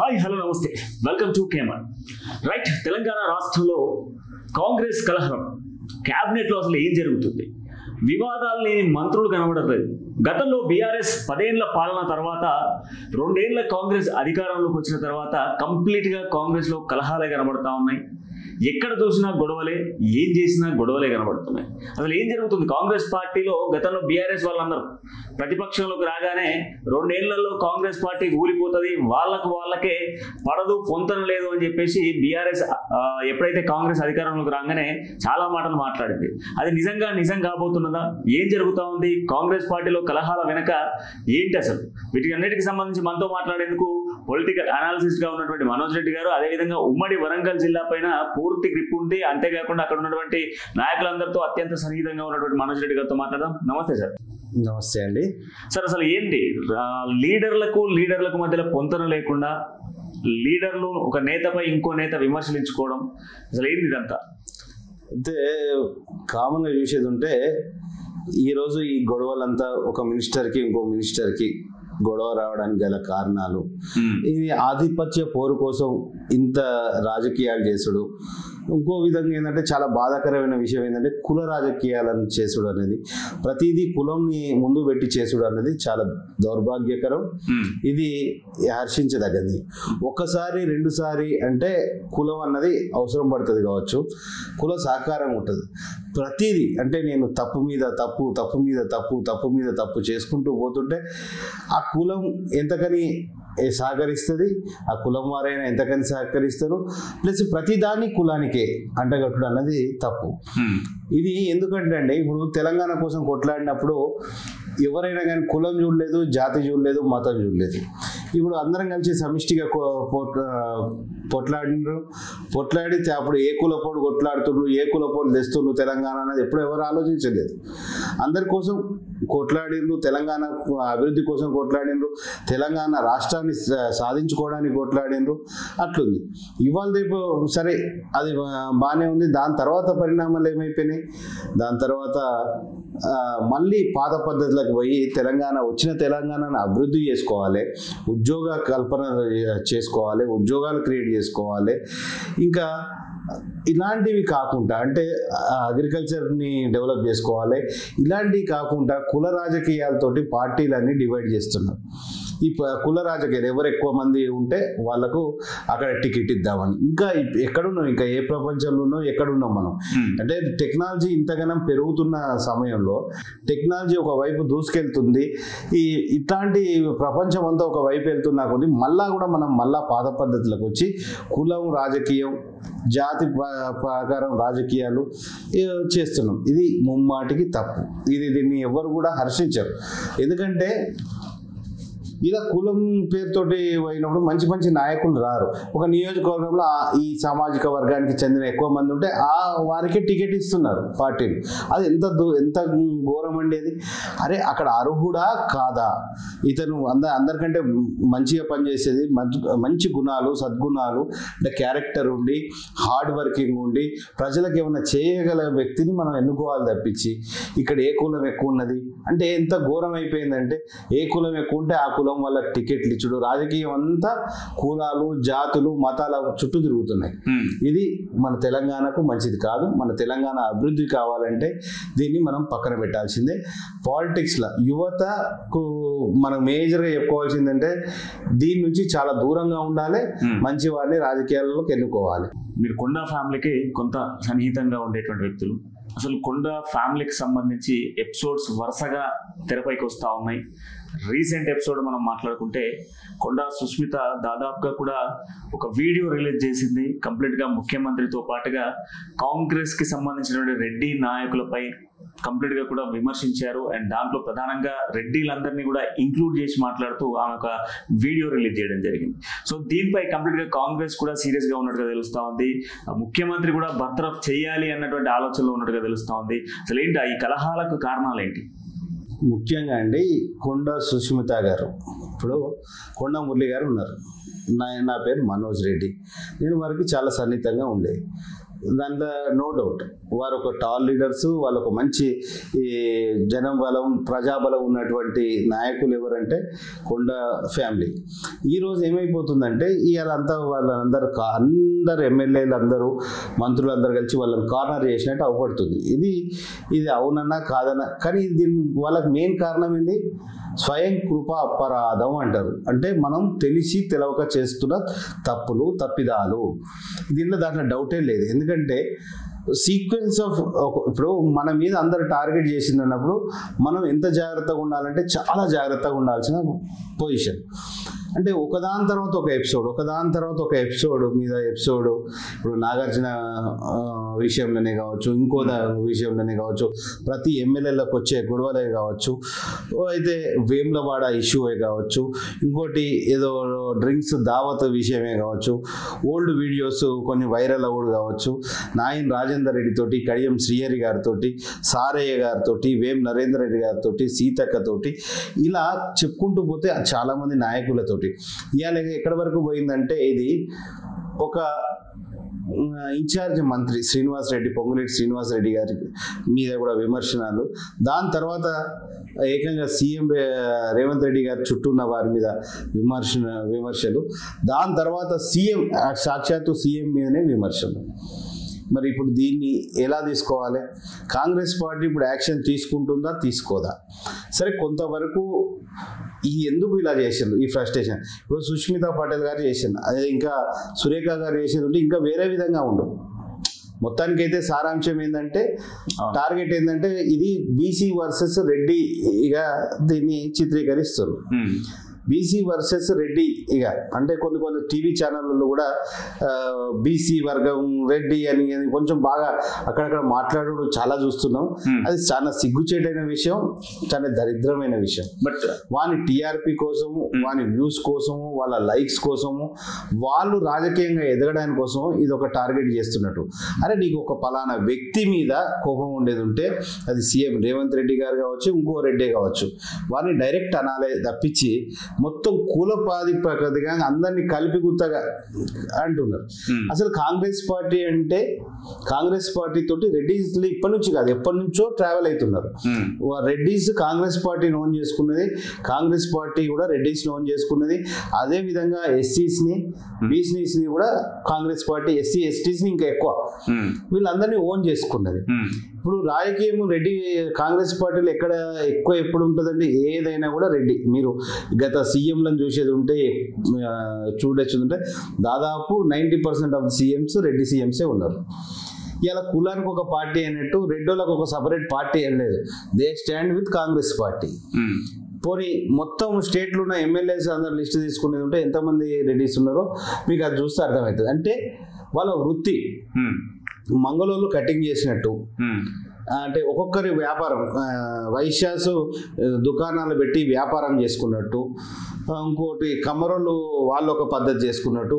Hi hello నమస్తే welcome to కేమర్ right. Telangana రాష్ట్రంలో కాంగ్రెస్ కలహరం, క్యాబినెట్లో అసలు ఏం జరుగుతుంది? వివాదాలు లేని మంత్రులు కనబడట్లేదు. గతంలో బీఆర్ఎస్ 10 ఏళ్ల పాలన తర్వాత 2 ఏళ్ల కాంగ్రెస్ అధికారంలోకి వచ్చిన తర్వాత కంప్లీట్గా కాంగ్రెస్లో కలహాలే కనబడతా ఉన్నాయి. ఎక్కడ చూసినా గొడవలే, ఏం చేసినా గొడవలే కనబడుతున్నాయి. అసలు ఏం జరుగుతుంది కాంగ్రెస్ పార్టీలో? గతంలో బీఆర్ఎస్ వాళ్ళందరూ ప్రతిపక్షంలోకి రాగానే 2 ఏళ్లలో కాంగ్రెస్ పార్టీ ఊలిపోతుంది, వాళ్ళకే పడదు, పొంతన లేదు అని చెప్పేసి బీఆర్ఎస్ ఎప్పుడైతే కాంగ్రెస్ అధికారంలోకి రాగానే చాలా మాటలు మాట్లాడింది. అది నిజం కాబోతున్నదా? ఏం జరుగుతూ ఉంది కాంగ్రెస్ పార్టీలో? కలహాల వెనక ఏంటి అసలు? వీటికి అన్నిటికి సంబంధించి మనతో మాట్లాడేందుకు పొలిటికల్ అనాలిసిస్ట్ గా ఉన్నటువంటి మనోజ్ రెడ్డి గారు, అదేవిధంగా ఉమ్మడి వరంగల్ జిల్లా పైన పూర్తి గ్రిప్ ఉంది, అంతేకాకుండా అక్కడ ఉన్నటువంటి నాయకులందరితో అత్యంత సన్నిహితంగా ఉన్నటువంటి మనోజ్ రెడ్డి గారితో మాట్లాడదాం. నమస్తే సార్. నమస్తే అండి. సార్, అసలు ఏంటి లీడర్లకు మధ్యలో పొంతన లేకుండా లీడర్లు ఒక నేతపై ఇంకో నేత విమర్శించుకోవడం, అసలు ఏంది ఇదంతా? అయితే కామన్గా చూసేది ఉంటే ఈరోజు ఈ గొడవలంతా ఒక మినిస్టర్కి ఇంకో మినిస్టర్కి గొడవ రావడానికి గల కారణాలు, ఇది ఆధిపత్య పోరు కోసం ఇంత రాజకీయాలు చేసుడు. ఇంకో విధంగా ఏంటంటే చాలా బాధాకరమైన విషయం ఏంటంటే కుల రాజకీయాలను చేసుడు అనేది, ప్రతిదీ కులంని ముందు పెట్టి చేసుడు అనేది చాలా దౌర్భాగ్యకరం. ఇది హర్షించదగ్గది. ఒకసారి 2 సారి అంటే కులం అన్నది అవసరం పడుతుంది కావచ్చు, కుల సహకారం ఉంటుంది. ప్రతిదీ అంటే నేను తప్పు మీద తప్పు చేసుకుంటూ పోతుంటే ఆ కులం ఎంతకని సహకరిస్తుంది, ఆ కులం వారైనా ఎంతకని సహకరిస్తారు. ప్లస్ ప్రతిదాన్ని కులానికే అంటగట్టుడు అన్నది తప్పు. ఇది ఎందుకంటే అండి, ఇప్పుడు తెలంగాణ కోసం కొట్లాడినప్పుడు ఎవరైనా కానీ కులం చూడలేదు, జాతి చూడలేదు, మతం చూడలేదు. ఇప్పుడు అందరం కలిసి సమిష్టిగా పొట్లాడితే అప్పుడు ఏ కులపోడు కొట్లాడుతుండ్రు, ఏ కులపోడు తెస్తుండ్రు తెలంగాణ అనేది ఎప్పుడు ఎవరు ఆలోచించలేదు. అందరి కోసం కొట్లాడిండ్రు, తెలంగాణ అభివృద్ధి కోసం కొట్లాడిండ్రు, తెలంగాణ రాష్ట్రాన్ని సాధించుకోవడానికి కొట్లాడిండ్రు. అట్లుంది. ఇవాళ రేపు సరే అది బాగానే ఉంది. దాని తర్వాత పరిణామాలు ఏమైపోయినాయి? దాని తర్వాత మళ్ళీ పాత పద్ధతులకు పోయి వచ్చిన తెలంగాణను అభివృద్ధి చేసుకోవాలి, ఉద్యోగ కల్పన చేసుకోవాలి, ఉద్యోగాలు క్రియేట్ చేసుకోవాలి. ఇంకా ఇలాంటివి కాకుండా అంటే అగ్రికల్చర్ని డెవలప్ చేసుకోవాలి. ఇలాంటివి కాకుండా కుల రాజకీయాలతోటి పార్టీలన్నీ డివైడ్ చేస్తున్నారు. ఈ కుల రాజకీయాలు ఎవరు ఎక్కువ మంది ఉంటే వాళ్ళకు అక్కడ టికెట్ ఇద్దామని. ఇంకా ఎక్కడున్నాం, ఇంకా ఏ ప్రపంచంలోనో ఎక్కడున్నాం మనం? అంటే టెక్నాలజీ ఇంతగానం పెరుగుతున్న సమయంలో టెక్నాలజీ ఒకవైపు దూసుకెళ్తుంది. ఇట్లాంటి ప్రపంచం అంతా ఒకవైపు వెళ్తున్నా కొద్ది మనం మళ్ళా పాత పద్ధతులకు వచ్చి కులం రాజకీయం, జాతి ప్రకారం రాజకీయాలు చేస్తున్నాం. ఇది ముమ్మాటికి తప్పు. దీన్ని ఎవరు కూడా హర్షించరు. ఎందుకంటే ఇలా కులం పేరుతోటి పోయినప్పుడు మంచి నాయకులు రారు. ఒక నియోజకవర్గంలో ఈ సామాజిక వర్గానికి చెందిన ఎక్కువ మంది ఉంటే వారికి టికెట్ ఇస్తున్నారు పార్టీలు. అది ఎంత ఘోరం అండి. అరే అక్కడ అర్హుడా కాదా? ఇతను అందరికంటే మంచిగా పనిచేసేది, మంచి గుణాలు, సద్గుణాలు అంటే క్యారెక్టర్ ఉండి, హార్డ్ వర్కింగ్ ఉండి, ప్రజలకు ఏమైనా చేయగల వ్యక్తిని మనం ఎన్నుకోవాలి తప్పించి ఇక్కడ ఏ కులం ఎక్కువ ఉన్నది అంటే ఎంత ఘోరం అయిపోయిందంటే, ఏ కులం ఎక్కువ ఉంటే ఆ కులం వాళ్ళకి టికెట్లు ఇచ్చుడు, రాజకీయం అంతా కులాలు, జాతులు, మతాల చుట్టూ తిరుగుతున్నాయి. ఇది మన తెలంగాణకు మంచిది కాదు. మన తెలంగాణ అభివృద్ధి కావాలంటే దీన్ని మనం పక్కన పెట్టాల్సిందే. పాలిటిక్స్లో యువతకు మనం మేజర్గా చెప్పుకోవాల్సిందంటే దీని నుంచి చాలా దూరంగా ఉండాలి, మంచి వారిని రాజకీయాల్లోకి ఎన్నుకోవాలి. మీరు కొండా ఫ్యామిలీకి కొంత సన్నిహితంగా ఉండేటువంటి వ్యక్తులు, అసలు కొండా ఫ్యామిలీకి సంబంధించి ఎపిసోడ్స్ వరుసగా తెరపైకి వస్తూ ఉన్నాయి. రీసెంట్ ఎపిసోడ్ మనం మాట్లాడుకుంటే కొండా సుస్మిత దాదాపుగా కూడా ఒక వీడియో రిలీజ్ చేసింది. కంప్లీట్గా ముఖ్యమంత్రితో పాటుగా కాంగ్రెస్కి సంబంధించినటువంటి రెడ్డి నాయకులపై కంప్లీట్గా కూడా విమర్శించారు. అండ్ దాంట్లో ప్రధానంగా రెడ్డిలందరినీ కూడా ఇంక్లూడ్ చేసి మాట్లాడుతూ ఆమె ఒక వీడియో రిలీజ్ చేయడం జరిగింది. సో దీనిపై కంప్లీట్గా కాంగ్రెస్ కూడా సీరియస్గా ఉన్నట్టుగా తెలుస్తూ ఉంది. ముఖ్యమంత్రి కూడా బర్తరఫ్ చేయాలి అన్నటువంటి ఆలోచనలో ఉన్నట్టుగా తెలుస్తూ ఉంది. అసలు ఏంటి ఈ కలహాలకు కారణాలు ఏంటి? ముఖ్యంగా అండి కొండా సుస్మిత గారు, ఇప్పుడు కొండా మురళి గారు ఉన్నారు, నా పేరు మనోజ్ రెడ్డి. నేను వారికి చాలా సన్నిహితంగా ఉండే. దాంట్లో నో డౌట్ వారు ఒక టాల్ లీడర్స్, వాళ్ళు ఒక మంచి ఈ జనం బలం ప్రజాబలం ఉన్నటువంటి నాయకులు ఎవరంటే కొండ ఫ్యామిలీ. ఈరోజు ఏమైపోతుందంటే ఇవాళంతా వాళ్ళందరూ అందరు ఎమ్మెల్యేలు అందరూ మంత్రులు అందరూ కలిసి వాళ్ళని కార్నర్ చేసినట్టు అవపడుతుంది. ఇది అవునన్నా కాదన్నా, కానీ దీని వాళ్ళకి మెయిన్ కారణం ఏంది? స్వయం కృప అపరాధం అంటారు. అంటే మనం తెలిసి తెలవక చేస్తున్న తప్పులు తప్పిదాలు. దాంట్లో డౌటే లేదు. ఎందుకంటే సీక్వెన్స్ ఆఫ్ ఇప్పుడు మన మీద అందరు టార్గెట్ చేసిందన్నప్పుడు మనం ఎంత జాగ్రత్తగా ఉండాలంటే చాలా జాగ్రత్తగా ఉండాల్సిన పొజిషన్. అంటే ఒకదాని తర్వాత ఒక ఎపిసోడ్, ఒకదాని తర్వాత ఒక ఎపిసోడ్ మీద ఎపిసోడ్. ఇప్పుడు నాగార్జున విషయంలోనే కావచ్చు, ఇంకో విషయంలోనే కావచ్చు, ప్రతి ఎమ్మెల్యేలకు వచ్చే గొడవలే కావచ్చు, అయితే వేములవాడ ఇష్యూయే కావచ్చు, ఇంకోటి ఏదో డ్రింక్స్ దావత్ విషయమే కావచ్చు, ఓల్డ్ వీడియోస్ కొన్ని వైరల్ అవ్వడు కావచ్చు, నాయన్ రాజేందర్ రెడ్డి తోటి, కడియం శ్రీహరి గారితో, సారయ్య గారితో, వేం నరేందర్ రెడ్డి గారితో, సీతక్కతోటి, ఇలా చెప్పుకుంటూ పోతే చాలామంది నాయకులతో ఇవాళ ఎక్కడి వరకు పోయిందంటే ఇది ఒక ఇన్ఛార్జ్ మంత్రి శ్రీనివాసరెడ్డి, పొంగులేటి శ్రీనివాసరెడ్డి గారి మీద కూడా విమర్శనాలు, దాని తర్వాత ఏకంగా సీఎం రేవంత్ రెడ్డి గారి చుట్టూ ఉన్న వారి మీద విమర్శలు, దాని తర్వాత సీఎం సాక్షాత్తు సీఎం మీదనే విమర్శలు. మరి ఇప్పుడు దీన్ని ఎలా తీసుకోవాలి? కాంగ్రెస్ పార్టీ ఇప్పుడు యాక్షన్ తీసుకుంటుందా తీసుకోదా? సరే, కొంతవరకు ఎందుకు ఇలా చేసిండ్రు ఈ ఫ్రస్ట్రేషన్. ఇప్పుడు సుష్మితా పటేల్ గారు చేసిండ్రు, అదే ఇంకా సురేఖ గారు చేసేది ఉంటే ఇంకా వేరే విధంగా ఉండు. మొత్తానికైతే సారాంశం ఏంటంటే, టార్గెట్ ఏంటంటే ఇది బీసీ వర్సెస్ రెడ్డిగా దీన్ని చిత్రీకరిస్తారు. బీసీ వర్సెస్ రెడ్డి ఇక అంటే కొన్ని టీవీ ఛానళ్ళలో కూడా బీసీ వర్గం రెడ్డి అని కొంచెం బాగా అక్కడక్కడ మాట్లాడడం చాలా చూస్తున్నాం. అది చాలా సిగ్గుచేటైన విషయం, చాలా దరిద్రమైన విషయం. బట్ వాని టీఆర్పీ కోసము, వాని వ్యూస్ కోసము, వాళ్ళ లైక్స్ కోసము, వాళ్ళు రాజకీయంగా ఎదగడానికి కోసము ఇది ఒక టార్గెట్ చేస్తున్నట్టు. అరే, నీకు ఒక పలానా వ్యక్తి మీద కోపం ఉండేది ఉంటే అది సీఎం రేవంత్ రెడ్డి గారు కావచ్చు, ఇంకో రెడ్డే కావచ్చు, వారిని డైరెక్ట్ అనాలే తప్పించి మొత్తం కూలపాదిగా అందరినీ కలిపి గుత్తగా అంటున్నారు. అసలు కాంగ్రెస్ పార్టీ అంటే, కాంగ్రెస్ పార్టీ తోటి రెడ్డిస్ ఇప్పటి నుంచి కాదు ఎప్పటి నుంచో ట్రావెల్ అవుతున్నారు. రెడ్డిస్ కాంగ్రెస్ పార్టీ ఓన్ చేసుకున్నది, కాంగ్రెస్ పార్టీ కూడా రెడ్డిస్ ఓన్ చేసుకున్నది. అదే విధంగా ఎస్సీస్ని, బీసీస్ని కూడా కాంగ్రెస్ పార్టీ, ఎస్సీ ఎస్టీస్ని ఇంకా ఎక్కువ వీళ్ళందరినీ ఓన్ చేసుకున్నది. ఇప్పుడు రాజకీయం రెడ్డి కాంగ్రెస్ పార్టీలో ఎక్కడ ఎక్కువ ఎప్పుడు ఉంటుందండి? ఏదైనా కూడా రెడ్డి. మీరు గత సీఎంలను చూసేది ఉంటే చూడొచ్చుంటే దాదాపు 90% ఆఫ్ సీఎంస్ రెడ్డి సీఎంసే ఉన్నారు. ఇలా కులానికి ఒక పార్టీ అన్నట్టు రెడ్డోళ్ళకు ఒక సపరేట్ పార్టీ ఏం లేదు. They stand with Congress party. పోనీ మొత్తం స్టేట్లో ఉన్న ఎమ్మెల్యేస్ అందరు లిస్ట్ తీసుకునేది ఉంటే ఎంతమంది రెడ్డిస్ ఉన్నారో మీకు అది చూస్తే అర్థమవుతుంది. అంటే వాళ్ళ వృత్తి మంగళూరు కటింగ్ చేసినట్టు, అంటే ఒక్కొక్కరి వ్యాపారం, వైశ్యాసు దుకాణాలు పెట్టి వ్యాపారం చేసుకున్నట్టు, ఇంకోటి కమ్మరోళ్ళు వాళ్ళు ఒక పద్ధతి చేసుకున్నట్టు,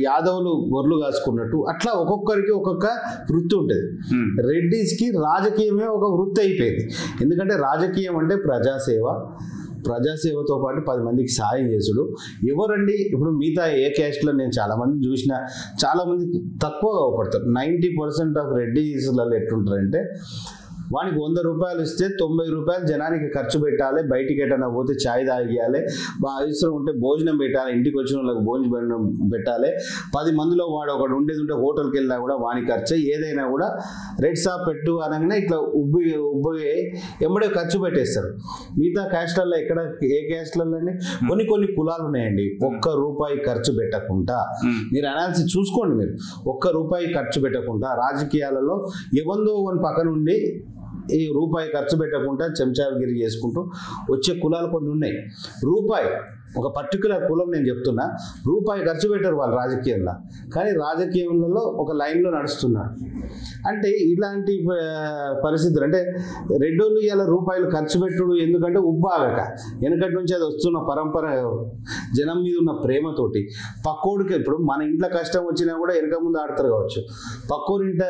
యాదవులు గొర్రెలు కాసుకున్నట్టు, అట్లా ఒక్కొక్కరికి ఒక్కొక్క వృత్తి ఉంటుంది. రెడ్డిస్కి రాజకీయమే ఒక వృత్తి అయిపోయింది. ఎందుకంటే రాజకీయం అంటే ప్రజాసేవతో పాటు 10 మందికి సాయం చేసుడు. ఎవరండి ఇప్పుడు మిగతా ఏ క్యాస్ట్లో నేను చాలామంది చూసిన, చాలామంది తక్కువగా అవపడతారు. 90% ఆఫ్ రెడ్డిస్లలో ఎట్లుంటారంటే, వానికి 100 రూపాయలు ఇస్తే 90 రూపాయలు జనానికి ఖర్చు పెట్టాలి, బయటికి ఎటన్నా పోతే ఛాయ్ తాగియాలి, అవసరం ఉంటే భోజనం పెట్టాలి, ఇంటికి వచ్చిన వాళ్ళకి భోజనం పెట్టాలి, 10 మందిలో వాడు ఒకడు ఉండేది ఉంటే హోటల్కి వెళ్ళినా కూడా వాని ఖర్చు, ఏదైనా కూడా రెడ్ షాప్ పెట్టు అనగానే ఇట్లా ఉబ్బి ఎమ్మడే ఖర్చు పెట్టేస్తారు. మిగతా క్యాస్ట్లలో ఎక్కడ ఏ క్యాస్ట్లలో అండి కొన్ని కులాలు ఉన్నాయండి, ₹1 ఖర్చు పెట్టకుండా, మీరు అనాలిసిస్ చూసుకోండి, మీరు ₹1 ఖర్చు పెట్టకుండా రాజకీయాలలో ఎవందో ఒక పక్క నుండి ఈ రూపాయి ఖర్చు పెట్టకుండా చెంచాగిరి చేసుకుంటూ వచ్చే కులాలు కొన్ని ఉన్నాయి. ఒక పర్టికులర్ కులం నేను చెప్తున్నా, ₹1 ఖర్చు పెట్టారు వాళ్ళు రాజకీయంలో, కానీ రాజకీయంలో ఒక లైన్లో నడుస్తున్నారు. అంటే ఇలాంటి పరిస్థితులు, అంటే రెడ్డోళ్ళు ఇలా ₹1 ఖర్చు పెట్టుడు ఎందుకంటే ఉబ్బాగక వెనకటి నుంచి అది వస్తున్న పరంపర, జనం మీద ఉన్న ప్రేమతోటి. పక్కోడికి ఇప్పుడు మన ఇంట్లో కష్టం వచ్చినా కూడా వెనక ముందు ఆడతారు కావచ్చు, పక్కోడి ఇంట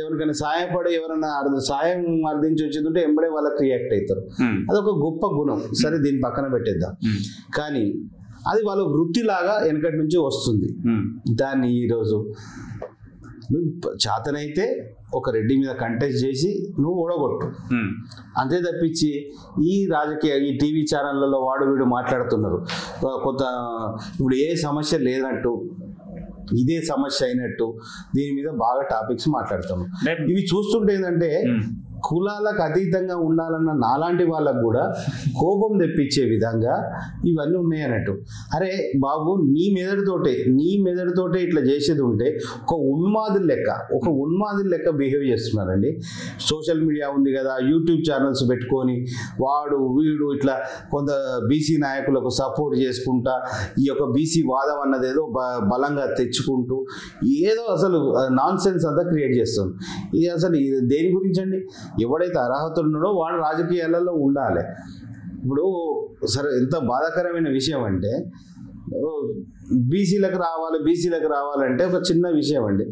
ఎవరికైనా సాయపడి ఎవరైనా సాయం అర్థించి వచ్చిందంటే ఎంబడే వాళ్ళకి రియాక్ట్ అవుతారు. అదొక గొప్ప గుణం. సరే, దీన్ని పక్కన పెట్టేద్దాం. కానీ అది వాళ్ళ వృత్తిలాగా వెనకటి నుంచి వస్తుంది. దాన్ని ఈరోజు నువ్వు చేతనైతే ఒక రెడ్డి మీద కంటెస్ట్ చేసి నువ్వు ఓడగొట్టు, అంతే తప్పించి ఈ రాజకీయ ఈ టీవీ ఛానళ్ళలో వాడు వీడు మాట్లాడుతున్నారు కొంత ఇప్పుడు ఏ సమస్య లేనట్టు, ఇదే సమస్య అయినట్టు దీని మీద బాగా టాపిక్స్ మాట్లాడతాము. ఇవి చూస్తుంటే ఏంటంటే కులాలకు అతీతంగా ఉండాలన్న నాలాంటి వాళ్ళకు కూడా కోపం తెప్పించే విధంగా ఇవన్నీ ఉన్నాయి అన్నట్టు. అరే బాబు, నీ మెదడుతోటే ఇట్లా చేసేది ఉంటే ఒక ఉన్మాదుల లెక్క బిహేవ్ చేస్తున్నారండి. సోషల్ మీడియా ఉంది కదా, యూట్యూబ్ ఛానల్స్ పెట్టుకొని వాడు వీడు ఇట్లా కొంత బీసీ నాయకులకు సపోర్ట్ చేసుకుంటా ఈ యొక్క బీసీ వాదం అన్నది ఏదో బలంగా తెచ్చుకుంటూ ఏదో అసలు నాన్ సెన్స్ అంతా క్రియేట్ చేస్తుంది. ఇది అసలు దేని గురించి అండి? ఎవడైతే అర్హత ఉన్నాడో వాడు రాజకీయాలలో ఉండాలి. ఇప్పుడు సరే ఎంత బాధాకరమైన విషయం అంటే బీసీలకు రావాలంటే ఒక చిన్న విషయం అండి.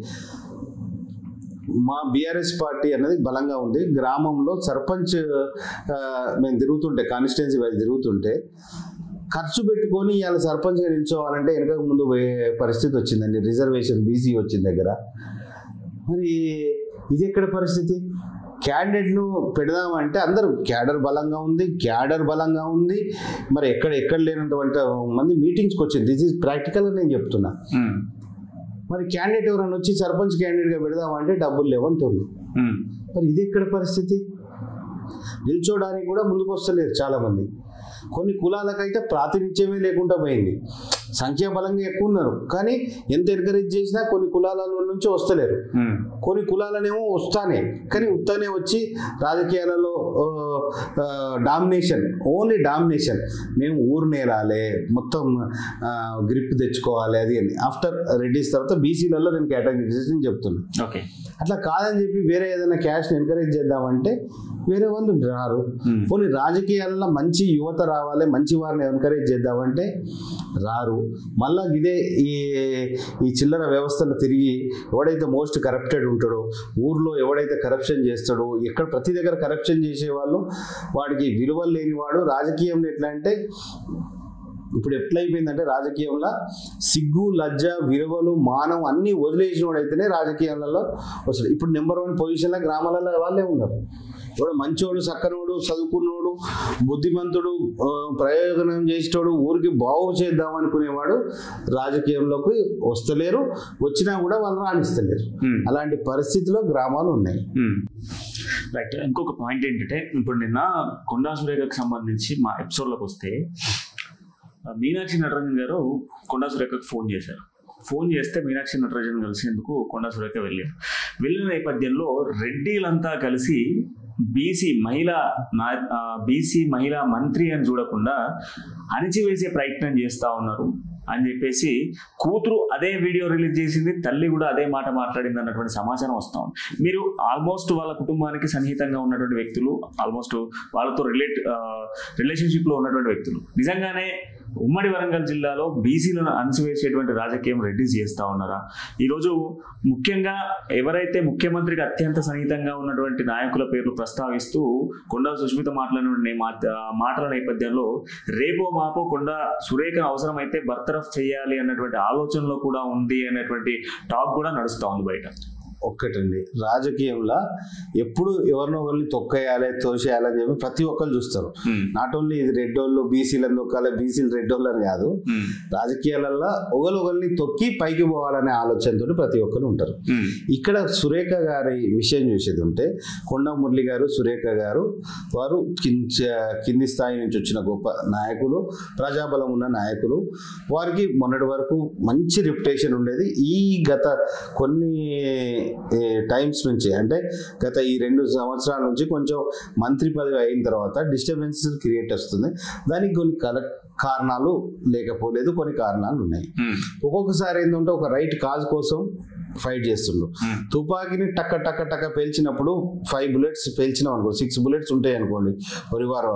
మా బీఆర్ఎస్ పార్టీ అనేది బలంగా ఉంది. గ్రామంలో సర్పంచ్ మేము తిరుగుతుంటే కాన్స్టిట్యున్సీ వైజ్ తిరుగుతుంటే ఖర్చు పెట్టుకొని ఇవాళ సర్పంచ్గా నిల్చోవాలంటే వెనక ముందు పోయే పరిస్థితి వచ్చిందండి. రిజర్వేషన్ బీసీ వచ్చిన దగ్గర. మరి ఇది ఎక్కడ పరిస్థితి? క్యాండిడేట్ను పెడదామంటే అందరూ క్యాడర్ బలంగా ఉంది. మరి ఎక్కడ లేనటువంటి మంది మీటింగ్స్కి వచ్చింది. దిస్ ఈజ్ ప్రాక్టికల్గా నేను చెప్తున్నా. మరి క్యాండిడేట్ ఎవరైనా వచ్చి సర్పంచ్ క్యాండిడేట్గా పెడదామంటే డబ్బులు లేవంటుంది. మరి ఇది ఎక్కడ పరిస్థితి? నిల్చోడానికి కూడా ముందుకు వస్తలేరు చాలామంది. కొన్ని కులాలకైతే ప్రాతినిధ్యమే లేకుండా పోయింది. సంఖ్యాబలంగా ఎక్కువ ఉన్నారు, కానీ ఎంత ఎంకరేజ్ చేసినా కొన్ని కులాల నుంచి వస్తలేరు. కొన్ని కులాలనేమో కానీ ఉత్తానే వచ్చి రాజకీయాలలో ఓన్లీ డామినేషన్, మేము ఊరు నేరాలి, మొత్తం గ్రిప్ తెచ్చుకోవాలి అది అని. ఆఫ్టర్ రెడ్డిస్ తర్వాత బీసీలలో నేను కేటగిరైజేషన్ చెప్తున్నా. అట్లా కాదని చెప్పి వేరే ఏదైనా క్యాస్ట్ని ఎంకరేజ్ చేద్దామంటే వేరే వాళ్ళు రారు. కొన్ని రాజకీయాలలో మంచి యువత రావాలి, మంచి వారిని ఎంకరేజ్ చేద్దామంటే రారు. మళ్ళా ఇదే ఈ చిల్లర వ్యవస్థను తిరిగి ఎవడైతే మోస్ట్ కరప్టెడ్ ఉంటాడో, ఊర్లో ఎవడైతే కరప్షన్ చేస్తాడో, ఎక్కడ ప్రతి దగ్గర కరప్షన్ చేసేవాళ్ళు వాడికి విలువలు లేనివాడు. రాజకీయంలో ఎట్లా అంటే ఇప్పుడు ఎట్లయిపోయిందంటే రాజకీయంలో సిగ్గు, లజ్జ, విలువలు, మానం అన్నీ వదిలేసినోడైతేనే రాజకీయాలలో వస్తుంది. ఇప్పుడు నెంబర్ 1 పొజిషన్లో గ్రామాలలో వాళ్ళే ఉన్నారు. ఎవడు మంచోడు, చక్కనోడు, చదువుకున్నోడు, బుద్ధిమంతుడు, ప్రయోజనం చేసేటోడు, ఊరికి బాగు చేద్దాం అనుకునేవాడు రాజకీయంలోకి వస్తలేరు. వచ్చినా కూడా వాళ్ళు రాణిస్తలేరు. అలాంటి పరిస్థితిలో గ్రామాలు ఉన్నాయి. రైట్. ఇంకొక పాయింట్ ఏంటంటే ఇప్పుడు నిన్న కొండా సురేఖకు సంబంధించి మా ఎపిసోడ్లోకి వస్తే మీనాక్షి నటరాజన్ గారు కొండా సురేఖకు ఫోన్ చేస్తే మీనాక్షి నటరాజన్ కలిసేందుకు కొండా సురేఖ వెళ్ళిన నేపథ్యంలో రెడ్డిలంతా కలిసి బీసీ మహిళా మంత్రి అని చూడకుండా అణిచివేసే ప్రయత్నం చేస్తూ ఉన్నారు అని చెప్పేసి కూతురు అదే వీడియో రిలీజ్ చేసింది, తల్లి కూడా అదే మాట మాట్లాడింది అన్నటువంటి సమాచారం వస్తూ ఉంది. మీరు ఆల్మోస్ట్ వాళ్ళ కుటుంబానికి సన్నిహితంగా ఉన్నటువంటి వ్యక్తులు, ఆల్మోస్ట్ వాళ్ళతో రిలేషన్షిప్లో ఉన్నటువంటి వ్యక్తులు, నిజంగానే ఉమ్మడి వరంగల్ జిల్లాలో బీసీలను అణచివేసేటువంటి రాజకీయం రెడ్డిస్ చేస్తూ ఉన్నారా? ఈరోజు ముఖ్యంగా ఎవరైతే ముఖ్యమంత్రికి అత్యంత సన్నిహితంగా ఉన్నటువంటి నాయకుల పేర్లు ప్రస్తావిస్తూ కొండా సుష్మిత మాటల నేపథ్యంలో రేపో మాపో కొండా సురేఖను అవసరమైతే బర్తరఫ్ చేయాలి అన్నటువంటి ఆలోచనలో కూడా ఉంది అనేటువంటి టాక్ కూడా నడుస్తూ ఉంది బయట. ఒక్కటండి, రాజకీయంలో ఎప్పుడు ఎవరినో ఒకరిని తొక్కేయాలి, తోసేయాలని చెప్పి ప్రతి ఒక్కరు చూస్తారు. నాట్ ఓన్లీ ఇది రెడ్డోళ్ళు బీసీలను తొక్కాలి, బీసీలు రెడ్డోళ్ళు అని కాదు. రాజకీయాలలో ఒకరిని తొక్కి పైకి పోవాలనే ఆలోచనతో ప్రతి ఒక్కరు ఉంటారు. ఇక్కడ సురేఖ గారి విషయం చూసేది ఉంటే, కొండా మురళి గారు, సురేఖ గారు వారు కింది స్థాయి నుంచి వచ్చిన గొప్ప నాయకులు, ప్రజాబలం ఉన్న నాయకులు. వారికి మొన్నటి వరకు మంచి రెప్యుటేషన్ ఉండేది. ఈ గత కొన్ని టైమ్స్ నుంచి, అంటే గత ఈ 2 సంవత్సరాల నుంచి కొంచెం మంత్రి పదవి అయిన తర్వాత డిస్టర్బెన్స్ క్రియేట్ వస్తుంది. దానికి కొన్ని కారణాలు లేకపోలేదు, కొన్ని కారణాలు ఉన్నాయి. ఒక్కొక్కసారి ఏంటంటే ఒక రైట్ కాజ్ కోసం ఫైట్ చేస్తుండ్రు. తుపాకీని టక్క పేల్చినప్పుడు 5 bullets పేల్చినాం అనుకో, 6 bullets ఉంటాయి అనుకోండి వారు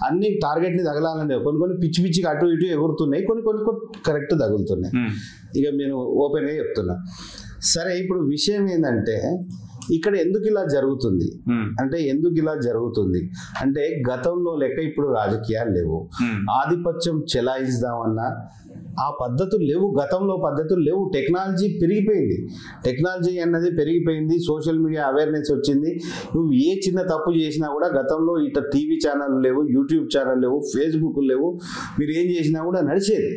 అన్ని టార్గెట్ ని తగలాలంటే కొన్ని పిచ్చిగా అటు ఇటు ఎగురుతున్నాయి, కొన్ని కరెక్ట్ తగులుతున్నాయి. ఇక నేను ఓపెన్ గా చెప్తున్నా. సరే, ఇప్పుడు విషయం ఏంటంటే ఇక్కడ ఎందుకు ఇలా జరుగుతుంది అంటే గతంలో లెక్క ఇప్పుడు రాజకీయాలు లేవు. ఆధిపత్యం చెలాయిద్దామన్నా ఆ పద్ధతులు లేవు, గతంలో పద్ధతులు లేవు. టెక్నాలజీ పెరిగిపోయింది, టెక్నాలజీ అన్నది పెరిగిపోయింది, సోషల్ మీడియా అవేర్నెస్ వచ్చింది. నువ్వు ఏ చిన్న తప్పు చేసినా కూడా గతంలో ఇట టీవీ ఛానల్ లేవు, యూట్యూబ్ ఛానల్ లేవు, ఫేస్బుక్ లేవు, మీరు ఏం చేసినా కూడా నడిచేది.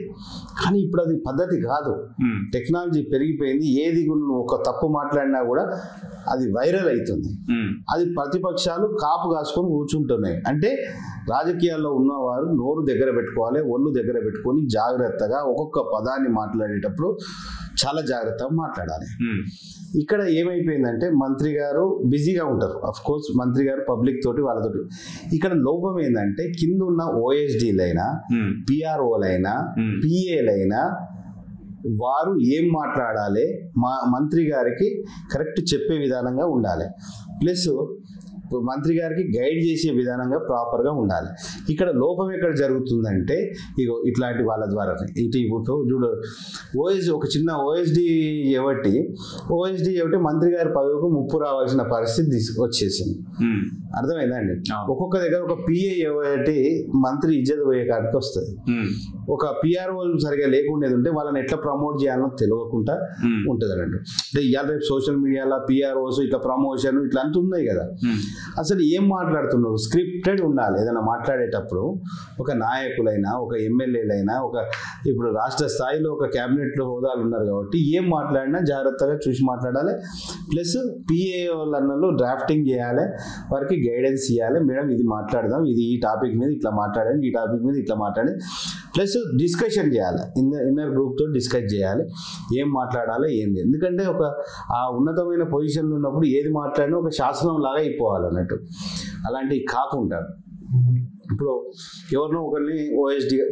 కానీ ఇప్పుడు అది పద్ధతి కాదు, టెక్నాలజీ పెరిగిపోయింది. ఏది నువ్వు ఒక తప్పు మాట్లాడినా కూడా అది వైరల్ అవుతుంది. అది ప్రతిపక్షాలు కాపు కాసుకొని కూర్చుంటున్నాయి. అంటే రాజకీయాల్లో ఉన్నవారు నోరు దగ్గర పెట్టుకోవాలి, ఒళ్ళు దగ్గర పెట్టుకొని జాగ్రత్తగా ఒక్కొక్క పదాన్ని మాట్లాడేటప్పుడు చాలా జాగ్రత్తగా మాట్లాడాలి. ఇక్కడ ఏమైపోయిందంటే మంత్రి గారు బిజీగా ఉంటారు, అఫ్ కోర్స్ మంత్రి గారు పబ్లిక్ తోటి వాళ్ళతోటి. ఇక్కడ లోపం ఏంటంటే కింద ఉన్న ఓఎస్డీలైనా, పిఆర్ఓలైనా, పిఏలైనా వారు ఏం మాట్లాడాలి, మంత్రి గారికి కరెక్ట్ చెప్పే విధానంగా ఉండాలి. ప్లస్ మంత్రి గారికి గైడ్ చేసే విధానంగా ప్రాపర్గా ఉండాలి. ఇక్కడ లోపం ఎక్కడ జరుగుతుందంటే ఇగో ఇట్లాంటి వాళ్ళ ద్వారా ఇటు చూడు ఒక చిన్న ఓఎస్డి ఏమిటి మంత్రి గారి పదవికి ముప్పు రావాల్సిన పరిస్థితి వచ్చేసింది. అర్థమైందండి? ఒక్కొక్క దగ్గర ఒక పిఏ ఏమిటి మంత్రి ఇజ్జత్ పోయే కాడికి వస్తుంది. ఒక పిఆర్ఓ సరిగా లేకుండేది ఉంటే వాళ్ళని ఎట్లా ప్రమోట్ చేయాలో తెలియకుండా ఉంటుంది అన్నట్టు. అంటే ఇవాళ రేపు సోషల్ మీడియాలో పిఆర్ఓస్ ఇట్లా ప్రమోషన్ ఇట్లా అంత ఉన్నాయి కదా. అసలు ఏం మాట్లాడుతున్నారు? స్క్రిప్టెడ్ ఉండాలి. ఏదైనా మాట్లాడేటప్పుడు ఒక నాయకులైనా, ఒక ఎమ్మెల్యేలైనా, ఇప్పుడు రాష్ట్ర స్థాయిలో ఒక క్యాబినెట్లో హోదాలు ఉన్నారు కాబట్టి ఏం మాట్లాడినా జాగ్రత్తగా చూసి మాట్లాడాలి. ప్లస్ పిఏ వాళ్ళలో డ్రాఫ్టింగ్ చేయాలి, వారికి గైడెన్స్ ఇవ్వాలి. మేడం ఇది మాట్లాడదాం, ఇది ఈ టాపిక్ మీద ఇట్లా మాట్లాడండి, ఈ టాపిక్ మీద ఇట్లా మాట్లాడి, ప్లస్ డిస్కషన్ చేయాలి, ఇన్నర్ గ్రూప్తో డిస్కస్ చేయాలి ఏం మాట్లాడాలి ఏంది. ఎందుకంటే ఆ ఉన్నతమైన పొజిషన్లో ఉన్నప్పుడు ఏది మాట్లాడినా ఒక శాసనం లాగా అయిపోవాలి అన్నట్టు. అలాంటివి కాకుండా ఇప్పుడు ఎవరినో ఒకరిని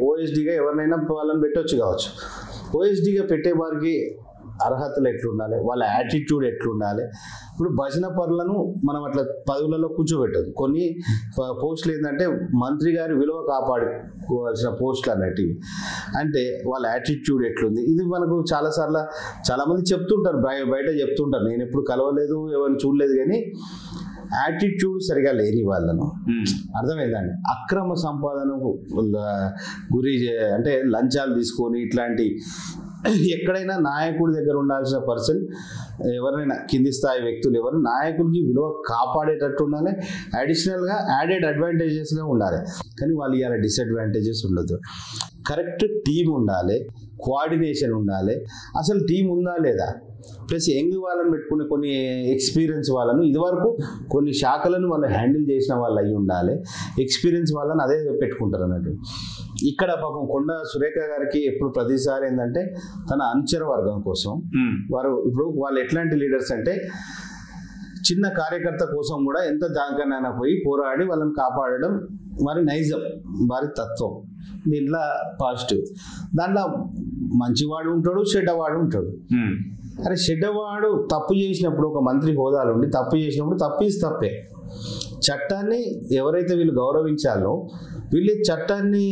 ఓఎస్డీగా ఎవరినైనా వాళ్ళని పెట్టవచ్చు కావచ్చు. ఓఎస్డీగా పెట్టే వారికి అర్హతలు ఎట్లుండాలి, వాళ్ళ యాటిట్యూడ్ ఎట్లుండాలి. ఇప్పుడు భజన పరులను మనం అట్లా పదవులలో కూర్చోబెట్టదు. కొన్ని పోస్టులు ఏంటంటే మంత్రి గారి విలువ కాపాడుకోవాల్సిన పోస్టులు అన్నట్టు. అంటే వాళ్ళ యాటిట్యూడ్ ఎట్లుంది, ఇది మనకు చాలామంది చెప్తుంటారు, బయట చెప్తుంటారు. నేను ఎప్పుడు కలవలేదు, ఎవరిని చూడలేదు, కానీ యాటిట్యూడ్ సరిగా లేని వాళ్ళను, అర్థమైందండి, అక్రమ సంపాదనకు గురి అంటే లంచాలు తీసుకొని ఇట్లాంటి ఎక్కడైనా నాయకుడి దగ్గర ఉండాల్సిన పర్సన్ ఎవరైనా కింది స్థాయి వ్యక్తులు ఎవరు నాయకుడికి విలువ కాపాడేటట్టు ఉండాలి. అడిషనల్గా యాడెడ్ అడ్వాంటేజెస్గా ఉండాలి. కానీ వాళ్ళు ఇవాళ డిసడ్వాంటేజెస్ ఉండదు. కరెక్ట్ టీం ఉండాలి, కోఆర్డినేషన్ ఉండాలి. అసలు టీం ఉందా లేదా, ప్లస్ యంగ్ వాళ్ళని పెట్టుకునే కొన్ని ఎక్స్పీరియన్స్ వాళ్ళను, ఇదివరకు కొన్ని శాఖలను వాళ్ళు హ్యాండిల్ చేసిన వాళ్ళు అయి ఉండాలి. ఎక్స్పీరియన్స్ వాళ్ళని అదే పెట్టుకుంటారు అన్నట్టు. ఇక్కడ పాపం కొండ సురేఖ గారికి ఎప్పుడు ప్రతిసారి ఏంటంటే తన అనుచర వర్గం కోసం ఇప్పుడు వాళ్ళు ఎట్లాంటి లీడర్స్ అంటే చిన్న కార్యకర్త కోసం కూడా ఎంత దానికైనా పోయి పోరాడి వాళ్ళని కాపాడడం వారి నైజం, వారి తత్వం. దీంట్లో పాజిటివ్, దాంట్లో మంచివాడు ఉంటాడు, చెడ్డవాడు ఉంటాడు. అరే చెడ్డవాడు తప్పు చేసినప్పుడు, ఒక మంత్రి హోదాలు ఉండి తప్పు చేసినప్పుడు తప్పే. చట్టాన్ని ఎవరైతే వీళ్ళు గౌరవించాలో వీళ్ళు చట్టాన్ని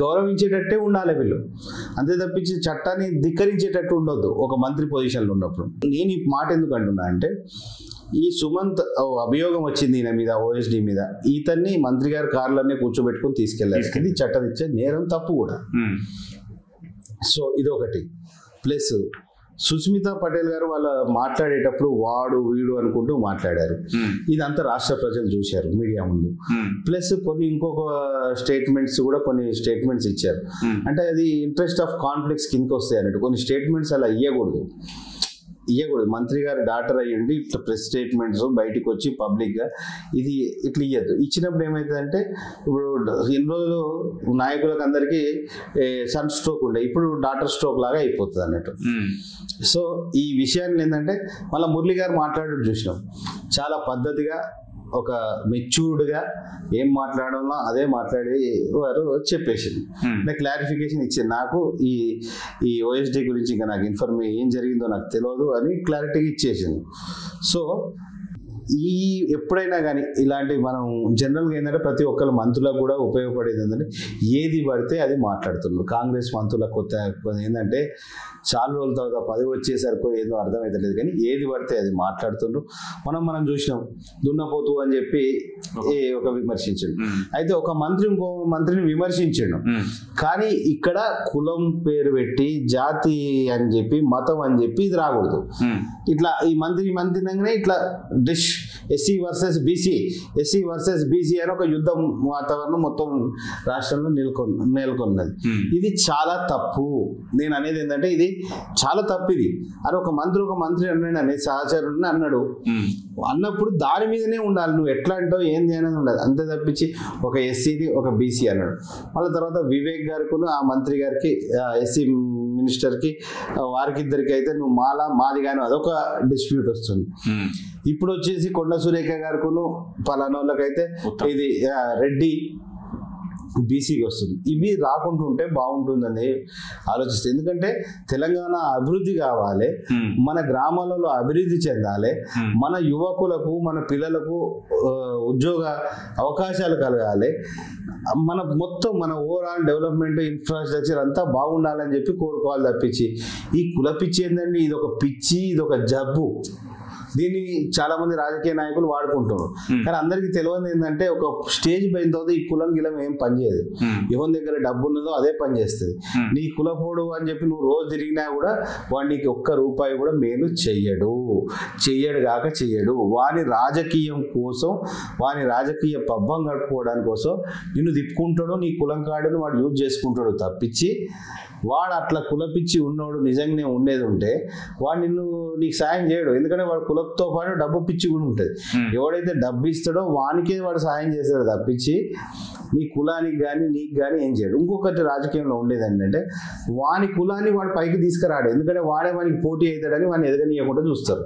గౌరవించేటట్టే ఉండాలి వీళ్ళు, అంతే తప్పించి చట్టాన్ని ధిక్కరించేటట్టు ఉండొద్దు ఒక మంత్రి పొజిషన్లో ఉన్నప్పుడు. నేను ఈ మాట ఎందుకు అంటున్నా అంటే, ఈ సుమంత్ అభియోగం వచ్చింది ఈయన మీద, ఓఎస్డీ మీద, ఈతన్ని మంత్రి గారి కార్లన్నీ కూర్చోబెట్టుకుని తీసుకెళ్ళారు. ఇది చట్టం ఇచ్చే నేరం, తప్పు కూడా. సో ఇదొకటి. ప్లస్ సుస్మితా పటేల్ గారు వాళ్ళ మాట్లాడేటప్పుడు వాడు వీడు అనుకుంటూ మాట్లాడారు. ఇదంతా రాష్ట్ర ప్రజలు చూశారు మీడియా ముందు. ప్లస్ ఇంకొక స్టేట్మెంట్స్ కూడా కొన్ని స్టేట్మెంట్స్ ఇచ్చారు. అంటే అది ఇంట్రెస్ట్ ఆఫ్ కాన్ఫ్లిక్ట్స్ కిందకి వస్తాయి అన్నట్టు. కొన్ని స్టేట్మెంట్స్ అలా ఇవ్వకూడదు. మంత్రి గారి డాటర్ అయ్యండి ఇట్లా ప్రెస్ స్టేట్మెంట్స్ బయటకు వచ్చి పబ్లిక్గా ఇది ఇట్లా ఇవ్వద్దు. ఇచ్చినప్పుడు ఏమవుతుందంటే, ఇప్పుడు ఎన్ని రోజులు నాయకులకు అందరికీ సన్ స్ట్రోక్ ఉండే, ఇప్పుడు డాటర్ స్ట్రోక్ లాగా అయిపోతుంది అన్నట్టు. సో ఈ విషయాన్ని ఏంటంటే మళ్ళీ మురళి గారు మాట్లాడడం చూసినాం, చాలా పద్ధతిగా ఒక మెచ్యూర్డ్గా ఏం మాట్లాడాలో అదే మాట్లాడి వారు చెప్పేసింది. అంటే క్లారిఫికేషన్ ఇచ్చింది. నాకు ఈ ఓఎస్డీ గురించి ఇంకా నాకు ఏం జరిగిందో నాకు తెలియదు అని క్లారిటీగా ఇచ్చేసింది. సో ఈ ఎప్పుడైనా కానీ ఇలాంటి మనం జనరల్గా ఏంటంటే ప్రతి ఒక్కరు మంత్రులకు కూడా ఉపయోగపడేది ఏంటంటే ఏది పడితే అది మాట్లాడుతున్నారు. కాంగ్రెస్ మంత్రులకు కొత్త ఏంటంటే చాలా రోజుల తర్వాత పదవి వచ్చేసరికి ఏదో అర్థమవుతలేదు కానీ ఏది పడితే అది మాట్లాడుతున్నారు. మనం చూసినాం దున్నపోతు అని చెప్పి ఒక విమర్శించాడు. అయితే ఒక మంత్రి ఇంకో మంత్రిని విమర్శించాడు. కానీ ఇక్కడ కులం పేరు పెట్టి జాతి అని చెప్పి మతం అని చెప్పి ఇది రాకూడదు. ఇట్లా ఈ మంత్రినగానే ఇట్లా డిష్ ఎస్సీ వర్సెస్ బీసీ అని ఒక యుద్ధం వాతావరణం మొత్తం రాష్ట్రంలో నెలకొన్నది. ఇది చాలా తప్పు. నేను అనేది ఏంటంటే ఇది చాలా తప్పు. ఇది అని ఒక మంత్రి అన్నాడు అనే సహచరుడిని అన్నాడు. అన్నప్పుడు దాని మీదనే ఉండాలి. నువ్వు ఎట్లా అంటావు ఏంది అనేది ఉండదు. అంతే తప్పించి ఒక ఎస్సీది ఒక బీసీ అన్నాడు. మళ్ళీ తర్వాత వివేక్ గారికి ఆ మంత్రి గారికి ఎస్సీ మినిస్టర్కి వారికి ఇద్దరికి అయితే నువ్వు మాది కానీ అదొక డిస్ప్యూట్ వస్తుంది. ఇప్పుడు వచ్చేసి కొండ సురేఖ గారికి పలానా వాళ్ళకైతే ఇది రెడ్డి బీసీకి వస్తుంది. ఇవి రాకుండా ఉంటే బాగుంటుందని ఆలోచిస్తుంది. ఎందుకంటే తెలంగాణ అభివృద్ధి కావాలి, మన గ్రామాలలో అభివృద్ధి చెందాలి, మన యువకులకు మన పిల్లలకు ఉద్యోగ అవకాశాలు కలగాలి, మన ఓవరాల్ డెవలప్మెంట్ ఇన్ఫ్రాస్ట్రక్చర్ అంతా బాగుండాలని చెప్పి కోరుకోవాలి తప్పించి ఈ కుల పిచ్చి ఏంటండి, ఇది ఒక పిచ్చి, ఇది ఒక జబ్బు. దీన్ని చాలా మంది రాజకీయ నాయకులు వాడుకుంటున్నారు. కానీ అందరికీ తెలియదు ఏంటంటే ఒక స్టేజ్ పైన తర్వాత ఈ కులం గిలం ఏం పనిచేయదు. ఎవరి దగ్గర డబ్బు ఉన్నదో అదే పని చేస్తుంది. నీ కులపోడు అని చెప్పి నువ్వు రోజు తిరిగినా కూడా వాడు నీకు ఒక్క రూపాయి కూడా మేలు చెయ్యడు కాక చెయ్యడు. వాని రాజకీయం కోసం వాని రాజకీయ పబ్బం గడుపుకోవడానికి కోసం నిన్ను తిప్పుకుంటాడు, నీ కులం కాడని వాడు యూజ్ చేసుకుంటాడు తప్పించి వాడు అట్లా కులపిచ్చి ఉన్నోడు నిజంగానే ఉండేది ఉంటే వాడు నీకు సాయం చేయడు. ఎందుకంటే వాడు కులంతో పాటు డబ్బు పిచ్చి కూడా ఉంటుంది. ఎవడైతే డబ్బు ఇస్తాడో వానికే వాడు సాయం చేస్తాడు తప్పించి నీ కులానికి కానీ నీకు కానీ ఏం చేయడు. ఇంకొకటి రాజకీయంలో ఉండేది ఏంటంటే వాని కులాన్ని వాడు పైకి తీసుకురాడు. ఎందుకంటే వాడే వానికి పోటీ అవుతాడని వాడిని ఎదగనీయకుండా చూస్తారు.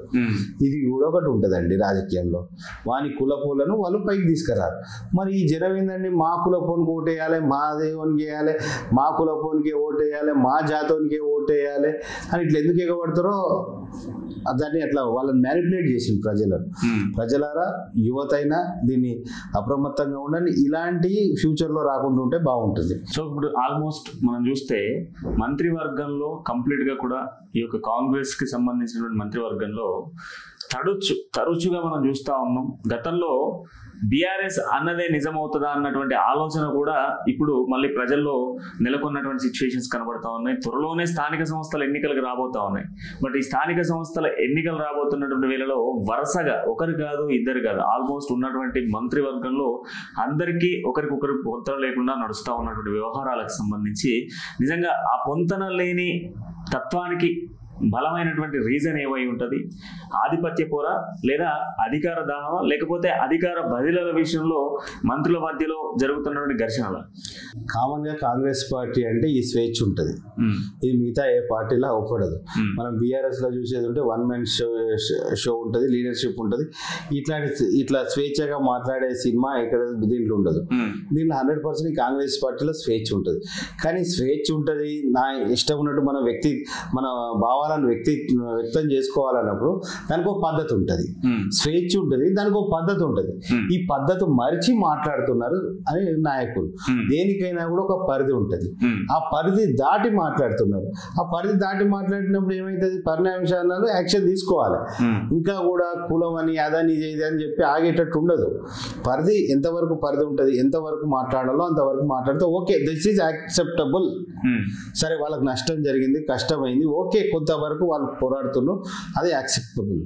ఇది కూడా ఒకటి ఉంటుందండి రాజకీయంలో. వాని కులపోలను వాళ్ళు పైకి తీసుకురారు. మరి ఈ జనం ఏంటండి, మా కులపోనికి ఓటేయాలి, మా దేవునికి వేయాలి, మా కులపోనికి ఓటేయాలి, మా జాతోనికి ఓటేయాలి అని ఇట్లా ఎందుకు ఎగబడతారో దాన్ని అట్లా వాళ్ళని మ్యానిపులేట్ చేసింది ప్రజలారా యువతైనా దీన్ని అప్రమత్తంగా ఉండండి. ఇలాంటి ఫ్యూచర్ లో రాకుండా ఉంటే బాగుంటుంది. సో ఇప్పుడు ఆల్మోస్ట్ మనం చూస్తే మంత్రివర్గంలో కంప్లీట్ గా కూడా ఈ యొక్క కాంగ్రెస్ కి సంబంధించినటువంటి మంత్రివర్గంలో తరచుగా మనం చూస్తా ఉన్నాం. గతంలో బీఆర్ఎస్ అన్నదే నిజమవుతుందా అన్నటువంటి ఆలోచన కూడా ఇప్పుడు మళ్ళీ ప్రజల్లో నెలకొన్నటువంటి సిచ్యువేషన్స్ కనబడతా ఉన్నాయి. త్వరలోనే స్థానిక సంస్థల ఎన్నికలకు రాబోతా ఉన్నాయి. బట్ ఈ స్థానిక సంస్థల ఎన్నికలు రాబోతున్నటువంటి వేళలో వరుసగా ఒకరు కాదు ఇద్దరు కాదు ఆల్మోస్ట్ ఉన్నటువంటి మంత్రివర్గంలో అందరికీ ఒకరికొకరు పొంతన లేకుండా నడుస్తూ ఉన్నటువంటి వ్యవహారాలకు సంబంధించి నిజంగా ఆ పొంతన లేని తత్వానికి బలమైనటువంటి రీజన్ ఏమై ఉంటుంది? ఆధిపత్య పోర, లేదా అధికార దాహమా, లేకపోతే అధికార బదిలీల విషయంలో మంత్రుల మధ్యలో జరుగుతున్నటువంటి ఘర్షణల? కామన్ గా కాంగ్రెస్ పార్టీ అంటే ఈ స్వేచ్ఛ ఉంటుంది. ఇది మిగతా ఏ పార్టీలో అవపడదు. మనం బీఆర్ఎస్ లో చూసేది ఉంటే వన్ మ్యాన్ షో ఉంటుంది, లీడర్షిప్ ఉంటుంది. ఇట్లా స్వేచ్ఛగా మాట్లాడే సినిమా ఇక్కడ దీంట్లో ఉండదు. దీంట్లో 100% కాంగ్రెస్ పార్టీలో స్వేచ్ఛ ఉంటుంది. కానీ స్వేచ్ఛ ఉంటుంది, నా ఇష్టం ఉన్నట్టు మన భావాలను వ్యక్తం చేసుకోవాలన్నప్పుడు దానికి ఒక పద్ధతి ఉంటుంది. స్వేచ్ఛ ఉంటుంది, దానికి ఒక పద్ధతి ఉంటుంది. ఈ పద్ధతి మరిచి మాట్లాడుతున్నారు అని నాయకులు. దేనికైనా కూడా ఒక పరిధి ఉంటుంది. ఆ పరిధి దాటి మాట్లాడుతున్నారు. ఆ పరిధి దాటి మాట్లాడినప్పుడు ఏమైతుంది, పరిణామాలు యాక్షన్ తీసుకోవాలి. ఇంకా కూడా కులం అని అదని ఇది అని చెప్పి ఆగేటట్టు ఉండదు. పరిధి ఎంతవరకు పరిధి ఉంటుంది, ఎంతవరకు మాట్లాడాలో అంతవరకు మాట్లాడితే ఓకే, దిస్ ఈజ్ యాక్సెప్టబుల్. సరే, వాళ్ళకి నష్టం జరిగింది, కష్టమైంది, ఓకే, కొంతవరకు వాళ్ళు పోరాడుతున్నారు, అది యాక్సెప్టబుల్.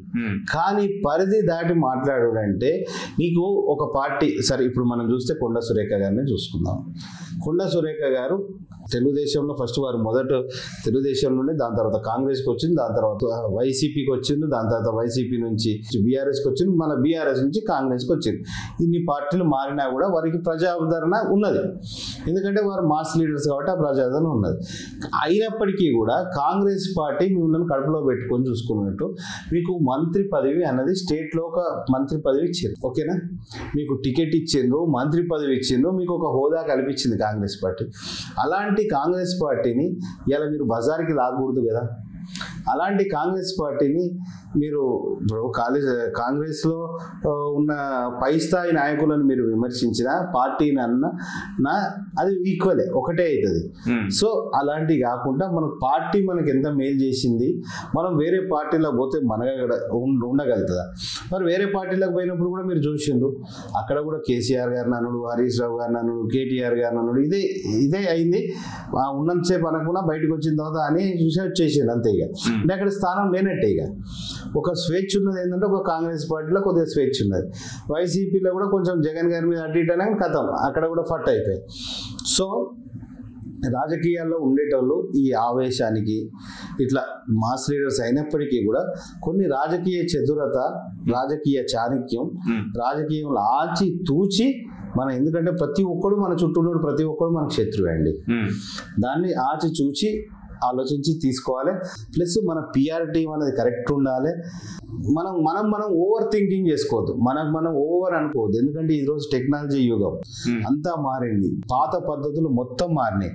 కానీ పరిధి దాటి మాట్లాడాడంటే నీకు ఒక పార్టీ, సరే ఇప్పుడు మనం చూస్తే కొండ సురేఖ గారిని చూసుకుందాం. కొండ సురేఖ గారు తెలుగుదేశంలో ఫస్ట్ వారు మొదట తెలుగుదేశం నుండి, దాని తర్వాత కాంగ్రెస్కి వచ్చింది, దాని తర్వాత వైసీపీకి వచ్చింది, దాని తర్వాత వైసీపీ నుంచి బీఆర్ఎస్కి వచ్చింది, మన బీఆర్ఎస్ నుంచి కాంగ్రెస్కి వచ్చింది. ఇన్ని పార్టీలు మారినా కూడా వారికి ప్రజాదరణ ఉన్నది. ఎందుకంటే వారు మాస్ లీడర్స్ కాబట్టి ఆ ప్రజాదరణ ఉన్నది. అయినప్పటికీ కూడా కాంగ్రెస్ పార్టీ మిమ్మల్ని కడుపులో పెట్టుకొని చూసుకున్నట్టు మీకు మంత్రి పదవి అన్నది స్టేట్లో ఒక మంత్రి పదవి ఇచ్చారు. ఓకేనా, మీకు టికెట్ ఇచ్చిండ్రు, మంత్రి పదవి ఇచ్చిండ్రు, మీకు ఒక హోదా కల్పించింది కాంగ్రెస్ పార్టీ. అలాంటి కాంగ్రెస్ పార్టీని ఇలా మీరు బజార్కి లాగకూడదు కదా. అలాంటి కాంగ్రెస్ పార్టీని మీరు ఇప్పుడు కాంగ్రెస్లో ఉన్న పై స్థాయి నాయకులను మీరు విమర్శించిన పార్టీని అన్న అది ఈక్వలే, ఒకటే అవుతుంది. సో అలాంటివి కాకుండా మన పార్టీ మనకి ఎంత మేలు చేసింది, మనం వేరే పార్టీలో పోతే ఉండగలుగుతుందా? మరి వేరే పార్టీలకు పోయినప్పుడు కూడా మీరు చూసిండ్రు, అక్కడ కూడా కేసీఆర్ గారు నన్నుడు, హరీష్ రావు గారు నన్నుడు, కేటీఆర్ గారు నన్నుడు, ఇదే అయింది. ఉన్నంతసేపు అనకుండా బయటకు వచ్చిన తర్వాత అని చూసి వచ్చేసింది అంతే. ఇక అంటే అక్కడ స్థానం లేనట్టే. ఇక ఒక స్వేచ్ఛ ఉన్నది ఏంటంటే ఒక కాంగ్రెస్ పార్టీలో కొద్దిగా స్వేచ్ఛ ఉన్నది, వైసీపీలో కూడా కొంచెం జగన్ గారి మీద అటు ఇటు అనే కథం అక్కడ కూడా ఫట్ అయిపోయాయి. సో రాజకీయాల్లో ఉండేటోళ్ళు ఈ ఆవేశానికి ఇట్లా మాస్ లీడర్స్ అయినప్పటికీ కూడా కొన్ని రాజకీయ చతురత, రాజకీయ చాణక్యం, రాజకీయంలో ఆచి తూచి మన, ఎందుకంటే ప్రతి ఒక్కడు మన చుట్టూ ప్రతి ఒక్కడు మనకు శత్రువే అండి. దాన్ని ఆచి చూచి ఆలోచించి తీసుకోవాలి. ప్లస్ మన పిఆర్ టీం అనేది కరెక్ట్ ఉండాలి. మనం ఓవర్ థింకింగ్ చేసుకోవద్దు, మనం ఓవర్ అనుకోవద్దు. ఎందుకంటే ఈరోజు టెక్నాలజీ యుగం అంతా మారింది, పాత పద్ధతులు మొత్తం మారినాయి,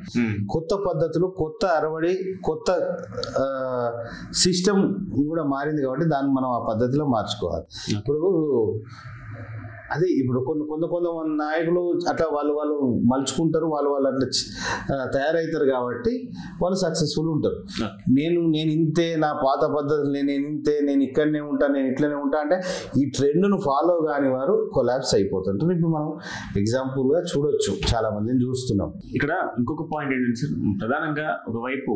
కొత్త పద్ధతులు, కొత్త అరవడి, కొత్త సిస్టమ్ కూడా మారింది. కాబట్టి దాన్ని మనం ఆ పద్ధతిలో మార్చుకోవాలి. ఇప్పుడు అదే ఇప్పుడు కొంతమంది నాయకులు అట్లా వాళ్ళు మలుచుకుంటారు, వాళ్ళు అట్లా తయారవుతారు కాబట్టి వాళ్ళు సక్సెస్ఫుల్ ఉంటారు. నేను ఇంతే, నా పాత పద్ధతులు నేను ఇంతే, నేను ఇక్కడనే ఉంటాను, నేను ఇట్లనే ఉంటా అంటే ఈ ట్రెండ్ను ఫాలో కాని వారు కొలాప్స్ అయిపోతుంటారు. ఇప్పుడు మనం ఎగ్జాంపుల్గా చూడొచ్చు, చాలా మందిని చూస్తున్నాం. ఇక్కడ ఇంకొక పాయింట్ ఏంటంటే సార్, ప్రధానంగా ఒకవైపు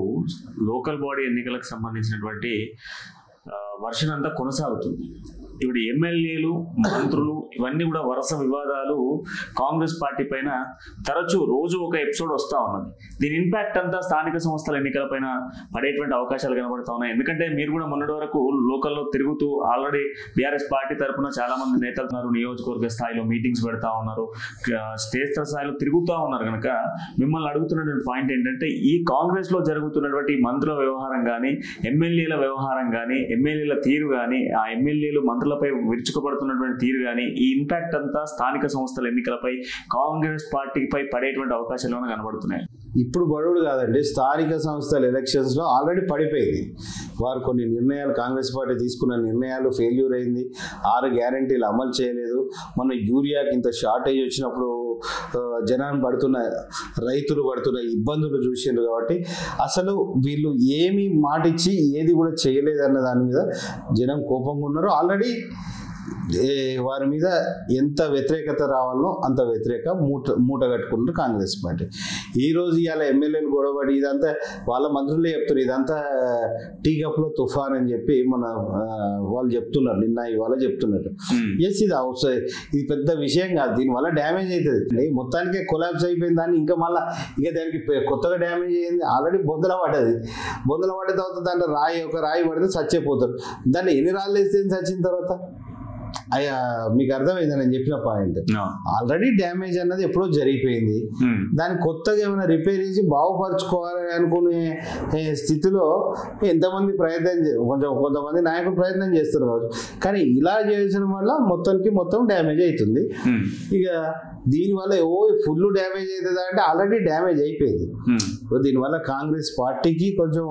లోకల్ బాడీ ఎన్నికలకు సంబంధించినటువంటి వర్షన్ అంతా కొనసాగుతుంది. ఇప్పుడు ఎమ్మెల్యేలు, మంత్రులు ఇవన్నీ కూడా వరుస వివాదాలు కాంగ్రెస్ పార్టీ పైన తరచూ రోజు ఒక ఎపిసోడ్ వస్తూ ఉన్నది. దీని ఇంపాక్ట్ అంతా స్థానిక సంస్థల ఎన్నికలపైన పడేటువంటి అవకాశాలు కనబడుతూ ఉన్నాయి. ఎందుకంటే మీరు కూడా మొన్నటి వరకు లోకల్లో తిరుగుతూ ఆల్రెడీ బీఆర్ఎస్ పార్టీ తరఫున చాలా మంది నేతలు ఉన్నారు, నియోజకవర్గ స్థాయిలో మీటింగ్స్ పెడతా ఉన్నారు, స్టేట్ స్థాయిలో తిరుగుతూ ఉన్నారు. కనుక మిమ్మల్ని అడుగుతున్నటువంటి పాయింట్ ఏంటంటే, ఈ కాంగ్రెస్ లో జరుగుతున్నటువంటి మంత్రుల వ్యవహారం కానీ, ఎమ్మెల్యేల వ్యవహారం కానీ, ఎమ్మెల్యేల తీరు కానీ, ఆ ఎమ్మెల్యేలు మంత్రులపై విరుచుకుపడుతున్నటువంటి తీరు కానీ, ఈ ఇంపాక్ట్ అంతా స్థానిక సంస్థల ఎన్నికలపై కాంగ్రెస్ పార్టీపై పడేటువంటి అవకాశాలు కనబడుతున్నాయి. ఇప్పుడు బడుడు కాదండి, స్థానిక సంస్థల ఎలక్షన్స్లో ఆల్రెడీ పడిపోయింది. వారు కొన్ని నిర్ణయాలు, కాంగ్రెస్ పార్టీ తీసుకున్న నిర్ణయాలు ఫెయిల్యూర్ అయింది. 6 గ్యారంటీలు అమలు చేయలేదు. మన యూరియాకి ఇంత షార్టేజ్ వచ్చినప్పుడు జనాన్ని రైతులు పడుతున్న ఇబ్బందులు చూసిండ్రు. కాబట్టి అసలు వీళ్ళు ఏమి మాటిచ్చి ఏది కూడా చేయలేదన్న దాని మీద జనం కోపంగా ఉన్నారు. ఆల్రెడీ వారి మీద ఎంత వ్యతిరేకత రావాలనో అంత వ్యతిరేక మూట కట్టుకుంటారు కాంగ్రెస్ పార్టీ. ఈరోజు ఇవాళ ఎమ్మెల్యేలు గొడవడి ఇదంతా వాళ్ళ మంత్రులే చెప్తున్నారు, ఇదంతా టీ కప్లో తుఫాన్ అని చెప్పి వాళ్ళు చెప్తున్నారు, నిన్న ఇవాళ చెప్తున్నారు. ఎస్, ఇది పెద్ద విషయం కాదు, దీనివల్ల డ్యామేజ్ అవుతుంది. మొత్తానికే కొలాప్స్ అయిపోయింది దాన్ని ఇంకా మళ్ళీ దానికి కొత్తగా డ్యామేజ్ అయ్యింది. ఆల్రెడీ బొందల పడ్డది, బొందల పడ్డ తర్వాత దాంట్లో ఒక రాయి పడితే చచ్చిపోతారు. దాంట్లో ఎన్ని రాళ్ళు వేస్తే చచ్చిన తర్వాత మీకు అర్థమైంది నేను చెప్పిన పాయింట్. ఆల్రెడీ డ్యామేజ్ అన్నది ఎప్పుడో జరిగిపోయింది. దాన్ని కొత్తగా ఏమైనా రిపేర్ చేసి బాగుపరచుకోవాలి అనుకునే స్థితిలో ఎంతమంది కొంతమంది నాయకులు ప్రయత్నం చేస్తారు కావచ్చు. కానీ ఇలా చేసిన వల్ల మొత్తం డ్యామేజ్ అవుతుంది. ఇక దీనివల్ల ఫుల్ డ్యామేజ్ అవుతుందా అంటే ఆల్రెడీ డ్యామేజ్ అయిపోయింది. దీనివల్ల కాంగ్రెస్ పార్టీకి కొంచెం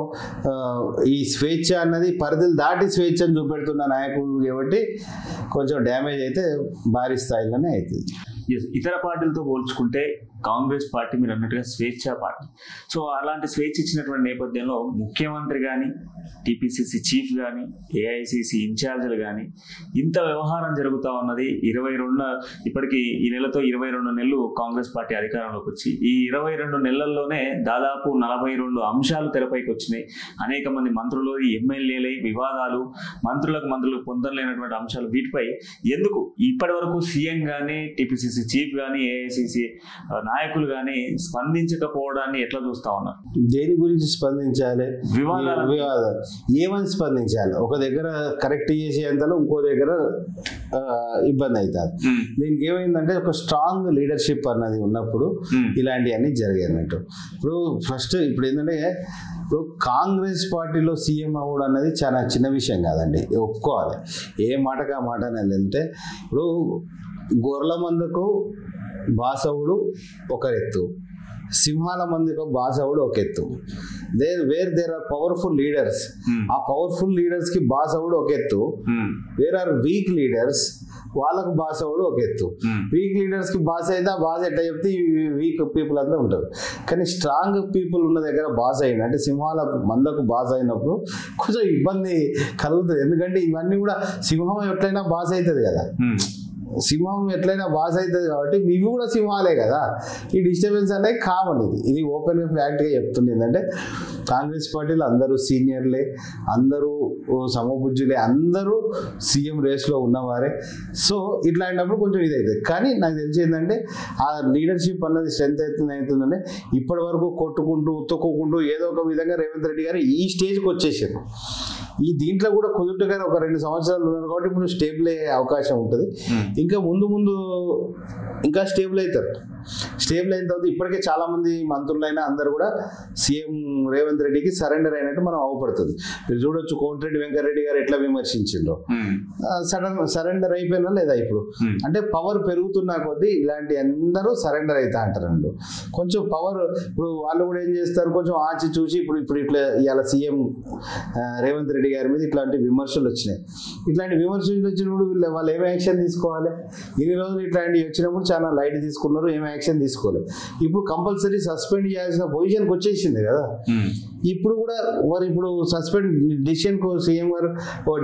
ఈ స్వేచ్ఛ అన్నది పరిధులు దాటి స్వేచ్ఛను చూపెడుతున్న నాయకులు కాబట్టి కొంచెం డ్యామేజ్ అయితే భారీ స్థాయిలోనే అవుతుంది. ఇతర పార్టీలతో పోల్చుకుంటే కాంగ్రెస్ పార్టీ మీరు అన్నట్టుగా స్వేచ్ఛా పార్టీ. సో అలాంటి స్వేచ్ఛ ఇచ్చినటువంటి నేపథ్యంలో ముఖ్యమంత్రి కానీ, టీపీసీసీ చీఫ్ కానీ, ఏఐసీసీ ఇన్ఛార్జీలు కానీ ఇంత వ్యవహారం జరుగుతూ ఉన్నది. ఇప్పటికీ ఈ నెలతో 22 నెలలు కాంగ్రెస్ పార్టీ అధికారంలోకి వచ్చి ఈ 22 నెలల్లోనే దాదాపు 42 అంశాలు తెరపైకి వచ్చినాయి. అనేక మంది మంత్రులు, ఎమ్మెల్యేలై వివాదాలు, మంత్రులకు పొందలేనటువంటి అంశాలు. వీటిపై ఎందుకు ఇప్పటి వరకు సీఎం కానీ, టీపీసీసీ చీఫ్ కానీ, ఏఐసీసీ నాయకులు కానీ స్పందించకపోవడాన్ని ఎట్లా చూస్తా ఉన్నారు? దేని గురించి స్పందించాలి? వివాదాలు ఏమని స్పందించాలి? ఒక దగ్గర కరెక్ట్ చేసేంతలో ఇంకో దగ్గర ఇబ్బంది అవుతుంది. దీనికి ఏమైందంటే ఒక స్ట్రాంగ్ లీడర్షిప్ అన్నది ఉన్నప్పుడు ఇలాంటివన్నీ జరిగాయన్నట్టు. ఇప్పుడు ఏంటంటే కాంగ్రెస్ పార్టీలో సీఎం అవ్వడం అనేది చాలా చిన్న విషయం కాదండి, ఒప్పుకోవాలి. ఏ మాటగా మాట అనేది అంటే ఇప్పుడు గొర్రెల మందుకు బాసవుడు ఒక ఎత్తు, సింహాల మంది ఒక బాసవుడు ఒక ఎత్తు, దేర్ ఆర్ పవర్ఫుల్ లీడర్స్, ఆ పవర్ఫుల్ లీడర్స్ కి బాసవుడు ఒక ఎత్తు, వేర్ ఆర్ వీక్ లీడర్స్ వాళ్ళకు బాసవుడు ఒక ఎత్తు. వీక్ లీడర్స్ కి బాస్ అయితే ఆ బాస్ ఎట్లా చెప్తే వీక్ పీపుల్ అంతా ఉంటారు. కానీ స్ట్రాంగ్ పీపుల్ ఉన్న దగ్గర బాస్ అయిన అంటే సింహాల మందకు బాస్ అయినప్పుడు కొంచెం ఇబ్బంది కలుగుతుంది. ఎందుకంటే ఇవన్నీ కూడా సింహం ఎట్లయినా బాస్ అవుతుంది కదా, సింహం ఎట్లయినా బాస్ అవుతుంది కాబట్టి ఇవి కూడా సింహాలే కదా. ఈ డిస్టర్బెన్స్ అనేది కామన్. ఇది ఓపెన్ ఫ్యాక్ట్గా చెప్తుంది. ఏంటంటే కాంగ్రెస్ పార్టీలో అందరూ సీనియర్లే, అందరూ సమబుజ్జులే, అందరూ సీఎం రేస్లో ఉన్నవారే. సో ఇట్లాంటప్పుడు కొంచెం ఇది అవుతుంది. కానీ నాకు తెలిసి ఏంటంటే ఆ లీడర్షిప్ అన్నది స్ట్రెంత్ అవుతుందంటే ఇప్పటి వరకు కొట్టుకుంటూ ఉత్తుకోకుంటూ ఏదో ఒక విధంగా రేవంత్ రెడ్డి గారు ఈ స్టేజ్కి వచ్చేసారు. ఈ దీంట్లో కూడా కుదురుగా ఒక 2 సంవత్సరాలు ఉన్నారు కాబట్టి ఇప్పుడు స్టేబుల్ అయ్యే అవకాశం ఉంటుంది. ఇంకా ముందు ఇంకా స్టేబుల్ అవుతారు. స్టేబుల్ అయిన తర్వాత ఇప్పటికే చాలా మంది మంత్రులైనా అందరూ కూడా సీఎం రేవంత్ రెడ్డికి సరెండర్ అయినట్టు మనం అవపడుతుంది. మీరు చూడొచ్చు కోమటిరెడ్డి వెంకటరెడ్డి గారు ఎట్లా విమర్శించిండ్రో, సరెండర్ అయిపోయినా లేదా ఇప్పుడు అంటే పవర్ పెరుగుతున్నా కొద్దీ ఇలాంటి అందరూ సరెండర్ అవుతా అంటారండి. కొంచెం పవర్ ఇప్పుడు వాళ్ళు కూడా ఏం చేస్తారు, కొంచెం ఆచి చూసి ఇప్పుడు ఇట్లా ఇవాళ సీఎం రేవంత్ రెడ్డి గారి మీద ఇట్లాంటి విమర్శలు వచ్చినాయి. ఇట్లాంటి విమర్శలు వచ్చినప్పుడు వాళ్ళు ఏం యాక్షన్ తీసుకోవాలి? ఇన్ని రోజులు ఇట్లాంటివి వచ్చినప్పుడు చాలా లైట్ తీసుకున్నారు, ఏం యాక్షన్ తీసుకోలేదు. ఇప్పుడు కంపల్సరీ సస్పెండ్ చేయాల్సిన పొజిషన్కి వచ్చేసింది కదా. ఇప్పుడు కూడా వారు ఇప్పుడు సస్పెండ్ డిసిషన్కు సీఎం గారు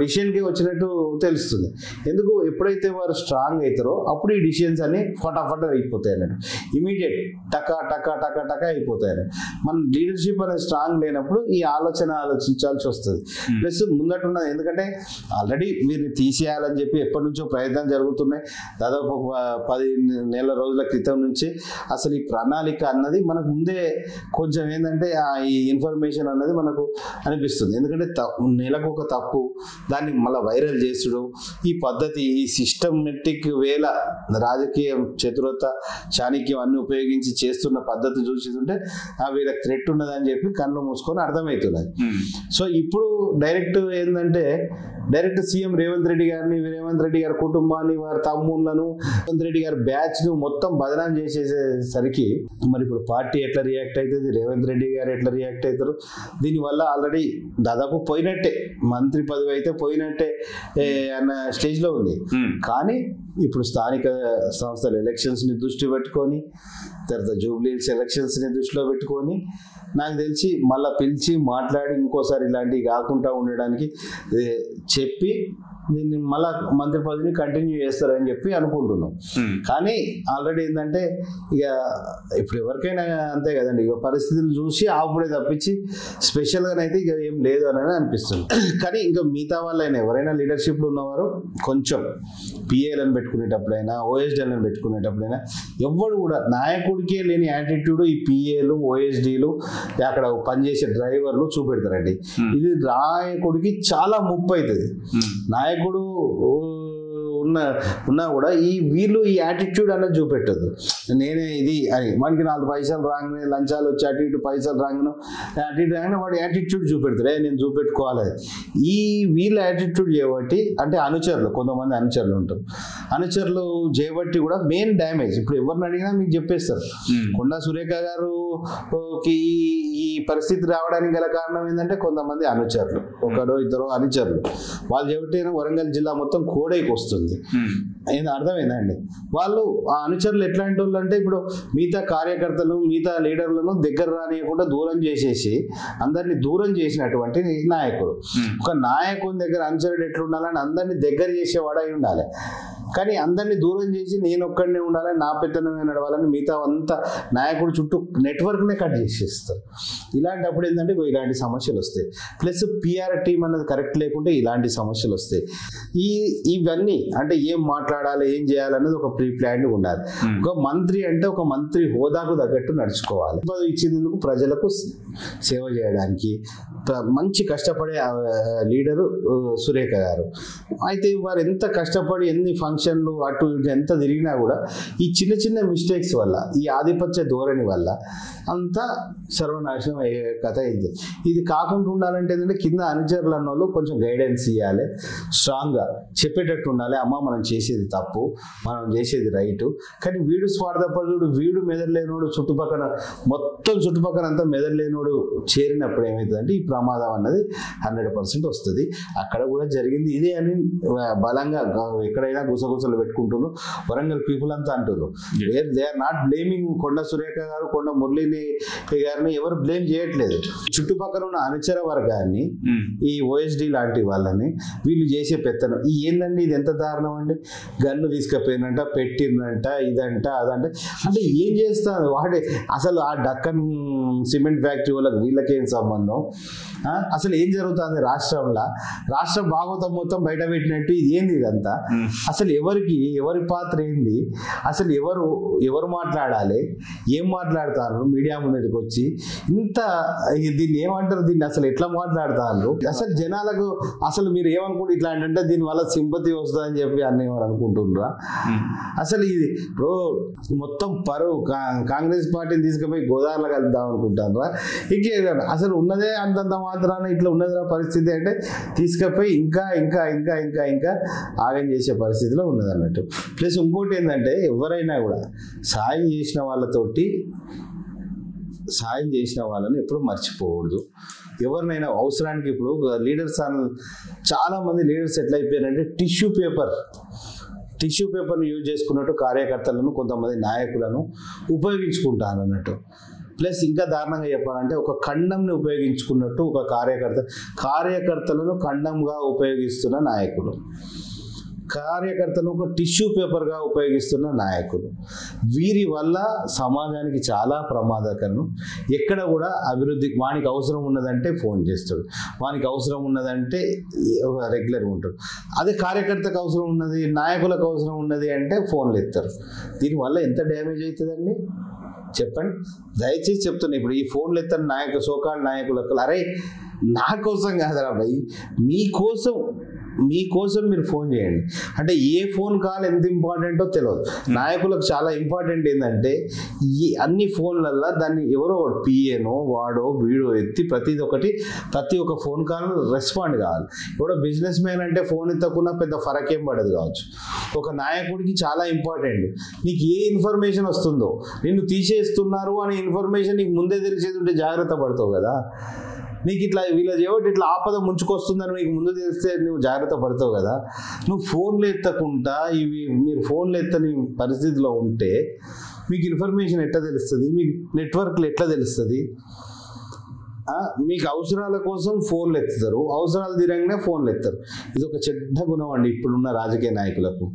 డిసిషన్కి వచ్చినట్టు తెలుస్తుంది. ఎందుకు ఎప్పుడైతే వారు స్ట్రాంగ్ అవుతారో అప్పుడు ఈ డిసిషన్స్ అన్ని ఫటాఫట్ అయిపోతాయి అన్నట్టు, ఇమీడియట్ టకా అయిపోతాయి అన్నట్టు. మన లీడర్షిప్ అనేది స్ట్రాంగ్ లేనప్పుడు ఈ ఆలోచించాల్సి వస్తుంది. ప్లస్ ముందటున్నది ఎందుకంటే ఆల్రెడీ వీరిని తీసేయాలని చెప్పి ఎప్పటి నుంచో ప్రయత్నం జరుగుతున్నాయి. దాదాపు 10 రోజుల క్రితం నుంచి అసలు ఈ ప్రణాళిక అన్నది మనకు ముందే కొంచెం ఏంటంటే ఈ ఇన్ఫర్మేషన్ అన్నది మనకు అనిపిస్తుంది. ఎందుకంటే నెలకు ఒక తప్పు దాన్ని మళ్ళీ వైరల్ చేసుడు, ఈ పద్ధతి ఈ సిస్టమేటిక్ వేల రాజకీయ చతురత చాణక్యం అన్ని ఉపయోగించి చేస్తున్న పద్ధతి చూస్తుంటే వీళ్ళకి థ్రెట్ ఉన్నదని చెప్పి కళ్ళు మూసుకొని అర్థమవుతున్నది. సో ఇప్పుడు డైరెక్ట్ ఏంటంటే డైరెక్ట్ సీఎం రేవంత్ రెడ్డి గారి కుటుంబాన్ని, వారి తమ్ముళ్ళను, రేవంత్ రెడ్డి గారి బ్యాచ్ ను మొత్తం బదనాం చేసేసరికి మరి ఇప్పుడు పార్టీ ఎట్లా రియాక్ట్ అవుతుంది, రేవంత్ రెడ్డి గారు ఎట్లా రియాక్ట్ అవుతారు? దీనివల్ల ఆల్రెడీ దాదాపు పోయినట్టే, మంత్రి పదవి అయితే పోయినట్టే అన్న స్టేజ్ లో ఉంది. కానీ ఇప్పుడు స్థానిక సంస్థల ఎలక్షన్స్ ని దృష్టి పెట్టుకొని, తర్వాత జూబ్లీహిల్స్ ఎలక్షన్స్ ని దృష్టిలో పెట్టుకొని నాకు తెలిసి మళ్ళీ పిలిచి మాట్లాడి ఇంకోసారి ఇలాంటివి కాకుండా ఉండడానికి చెప్పి దీన్ని మళ్ళా మంత్రి పదవిని కంటిన్యూ చేస్తారని చెప్పి అనుకుంటున్నాం. కానీ ఆల్రెడీ ఏంటంటే ఇక ఇప్పుడు ఎవరికైనా అంతే కదండి, ఇక పరిస్థితులు చూసి ఆపుడే తప్పించి స్పెషల్గానైతే ఇక ఏం లేదు అని అనిపిస్తుంది. కానీ ఇంకా మిగతా వాళ్ళైనా ఎవరైనా లీడర్షిప్లో ఉన్నవారు కొంచెం పిఏలను పెట్టుకునేటప్పుడైనా ఓఎస్డీలను పెట్టుకునేటప్పుడైనా ఎవరు కూడా నాయకుడికే లేని యాటిట్యూడ్ ఈ పిఏలు ఓఎస్డీలు అక్కడ పనిచేసే డ్రైవర్లు చూపెడతారండి. ఇది నాయకుడికి చాలా ముప్పు అవుతుంది. నాయకుడు ఉన్నా కూడా వీళ్ళు ఈ యాటిట్యూడ్ అన్నది చూపెట్టద్దు. నేనే ఇది అని మనకి 4 పైసలు రాగానే లంచాలు వచ్చి అటు ఇటు పైసలు రాగానే వాడు యాటిట్యూడ్ చూపెడతాడు, నేను చూపెట్టుకోవాలి. వీళ్ళ యాటిట్యూడ్ చేయబట్టి అంటే అనుచరులు, కొంతమంది అనుచరులు ఉంటారు, అనుచరులు చేయబట్టి కూడా మెయిన్ డ్యామేజ్. ఇప్పుడు ఎవరిని అడిగినా మీకు చెప్పేస్తారు. కొండా సురేఖ గారుకి ఈ పరిస్థితి రావడానికి గల కారణం ఏంటంటే కొంతమంది అనుచరులు, 1-2 అనుచరులు వాళ్ళు చెబితే వరంగల్ జిల్లా మొత్తం కోడైకి వస్తుంది. అర్థమైందండి. వాళ్ళు ఆ అనుచరులు ఎట్లాంటి వాళ్ళు అంటే ఇప్పుడు మిగతా కార్యకర్తలు మిగతా లీడర్లను దగ్గర రానియకుండా దూరం చేసేసి అందరినీ దూరం చేసినటువంటి నాయకుడు. ఒక నాయకుని దగ్గర అనుచరుడు ఎట్లుండాలని అందరినీ దగ్గర చేసేవాడు అయి ఉండాలి. కానీ అందరినీ దూరం చేసి నేను ఒక్కడనే ఉండాలని, నా పెత్తనమే నడవాలని మిగతా అంతా నాయకుడు చుట్టూ నెట్వర్క్నే కట్ చేసేస్తారు. ఇలాంటప్పుడు ఏంటంటే ఇలాంటి సమస్యలు వస్తాయి. ప్లస్ పిఆర్ టీం అన్నది కరెక్ట్ లేకుంటే ఇలాంటి సమస్యలు వస్తాయి. ఇవన్నీ అంటే ఏం మాట్లాడాలి, ఏం చేయాలన్నది ఒక ప్రీ ప్లాన్ ఉండాలి. ఒక మంత్రి అంటే ఒక మంత్రి హోదాకు తగ్గట్టు నడుచుకోవాలి. ఇచ్చినందుకు ప్రజలకు సేవ చేయడానికి మంచి కష్టపడే లీడరు సురేఖ గారు. అయితే వారు ఎంత కష్టపడి ఎన్ని ఫంక్షన్లు అటు ఇటు ఎంత తిరిగినా కూడా ఈ చిన్న చిన్న మిస్టేక్స్ వల్ల, ఈ ఆధిపత్య ధోరణి వల్ల అంతా సర్వనాశనం అయ్యే కథ ఇది. ఇది కాకుండా ఉండాలంటే ఏంటంటే కింద అనుచరులు అన్న వాళ్ళు కొంచెం గైడెన్స్ ఇవ్వాలి, స్ట్రాంగ్గా చెప్పేటట్టు ఉండాలి. అమ్మ మనం చేసేది తప్పు, మనం చేసేది రైటు. కానీ వీడు స్వార్థపరుడు, వీడు మెదడులేనోడు, మొత్తం చుట్టుపక్కల అంతా మెదడులేనోడు చేరినప్పుడు ఏమవుతుందంటే ఈ ప్రమాదం అన్నది 100% వస్తుంది. అక్కడ కూడా జరిగింది ఇదే అని బలంగా ఎక్కడైనా గుసగుసలు పెట్టుకుంటున్నారు వరంగల్ పీపుల్ అంతా అంటున్నారు. దే ఆర్ నాట్ బ్లేమింగ్ కొండ సురేఖ గారు, కొండ మురళిని గారిని ఎవరు బ్లేమ్ చేయట్లేదు. చుట్టుపక్కల ఉన్న అనుచర వర్గాన్ని, ఈ ఓఎస్డి లాంటి వాళ్ళని వీళ్ళు చేసే పెత్తనం ఏందండి? ఇది ఎంత దారుణం అండి. గన్ను తీసుకుపోయినంట, పెట్టిందంట, ఇదంట అదంట. అంటే ఏం చేస్తాను వాడే? అసలు ఆ డక్కన్ సిమెంట్ ఫ్యాక్టరీ వాళ్ళకి వీళ్ళకేం సంబంధం? అసలు ఏం జరుగుతుంది రాష్ట్రంలో? రాష్ట్రం భాగవతం మొత్తం బయట పెట్టినట్టు ఇది ఏంది ఇదంతా? అసలు ఎవరి పాత్ర ఏంది? అసలు ఎవరు మాట్లాడాలి? ఏం మాట్లాడతారు మీడియా ముందుకు వచ్చి? దీన్ని ఏమంటారు? దీన్ని అసలు ఎట్లా మాట్లాడతారు? అసలు జనాలకు అసలు మీరు ఏమనుకుంటే ఇట్లా అంటే దీనివల్ల సింపతి వస్తుందని చెప్పి అన్నీ అనుకుంటున్నారా? అసలు ఇది ఇప్పుడు మొత్తం కాంగ్రెస్ పార్టీని తీసుకుపోయి గోదావరిలో కలుద్దాం అనుకుంటారా? ఇంకేదన్నా అసలు ఉన్నదే అంతంత మాత్రాన ఇట్లా ఉన్నదా పరిస్థితి అంటే తీసుకుపోయి ఇంకా ఇంకా ఇంకా ఇంకా ఇంకా ఆగం చేసే పరిస్థితిలో ఉన్నది అన్నట్టు. ప్లస్ ఇంకోటి ఏంటంటే ఎవరైనా కూడా సాయం చేసిన వాళ్ళని ఎప్పుడు మర్చిపోకూడదు. ఎవరినైనా అవసరానికి ఇప్పుడు లీడర్స్ చాలా మంది లీడర్స్ ఎట్లా అయిపోయారంటే టిష్యూ పేపర్ని యూజ్ చేసుకున్నట్టు కార్యకర్తలను, కొంతమంది నాయకులను ఉపయోగించుకుంటారు అన్నట్టు. ప్లస్ ఇంకా దారుణంగా చెప్పాలంటే ఒక ఖండంని ఉపయోగించుకున్నట్టు ఒక కార్యకర్తలను ఖండంగా ఉపయోగిస్తున్న నాయకులు, కార్యకర్తలను ఒక టిష్యూ పేపర్గా ఉపయోగిస్తున్న నాయకులు. వీరి వల్ల సమాజానికి చాలా ప్రమాదకరం. ఎక్కడ కూడా అభివృద్ధి, వానికి అవసరం ఉన్నదంటే ఫోన్ చేస్తాడు, వానికి అవసరం ఉన్నదంటే రెగ్యులర్గా ఉంటాడు. అదే కార్యకర్తకు అవసరం ఉన్నది, నాయకులకు అవసరం ఉన్నది అంటే ఫోన్లు ఎత్తారు. దీనివల్ల ఎంత డ్యామేజ్ అవుతుందండి చెప్పండి. దయచేసి చెప్తున్నా, ఇప్పుడు ఈ ఫోన్లు ఎత్తారు సోకాల్ నాయకులకు, అరే నా కోసం కాదురా భయ్, మీకోసం మీరు ఫోన్ చేయండి. అంటే ఏ ఫోన్ కాల్ ఎంత ఇంపార్టెంటో తెలియదు. నాయకులకు చాలా ఇంపార్టెంట్ ఏంటంటే ఈ అన్ని ఫోన్లల్లో దాన్ని ఎవరో ఒకటి పిఏనో వాడో వీడో ఎత్తి ప్రతి ఒక్క ఫోన్ కాల్ రెస్పాండ్ కావాలి. ఎవడో బిజినెస్ మ్యాన్ అంటే ఫోన్ ఎత్తకున్నా పెద్ద ఫరక్ ఏం పడదు కావచ్చు. ఒక నాయకుడికి చాలా ఇంపార్టెంట్. నీకు ఏ ఇన్ఫర్మేషన్ వస్తుందో, నిన్ను తీసేస్తున్నారు అనే ఇన్ఫర్మేషన్ నీకు ముందే తెలిసేది ఉంటే జాగ్రత్త పడతావు కదా. నీకు ఇట్లా వీళ్ళది ఏమిటి ఇట్లా ఆపద ముంచుకొస్తుందని నీకు ముందు తెలిస్తే నువ్వు జాగ్రత్త పడతావు కదా. నువ్వు ఫోన్లు ఎత్తకుండా మీరు ఫోన్లు ఎత్తని పరిస్థితిలో ఉంటే మీకు ఇన్ఫర్మేషన్ ఎట్లా తెలుస్తుంది? మీకు నెట్వర్క్లు ఎట్లా తెలుస్తుంది? మీకు అవసరాల కోసం ఫోన్లు ఎత్తుతారు, అవసరాలు తీరంగానే ఫోన్లు ఎత్తారు. ఇది ఒక చెడ్డ గుణం అండి ఇప్పుడున్న రాజకీయ నాయకులకు.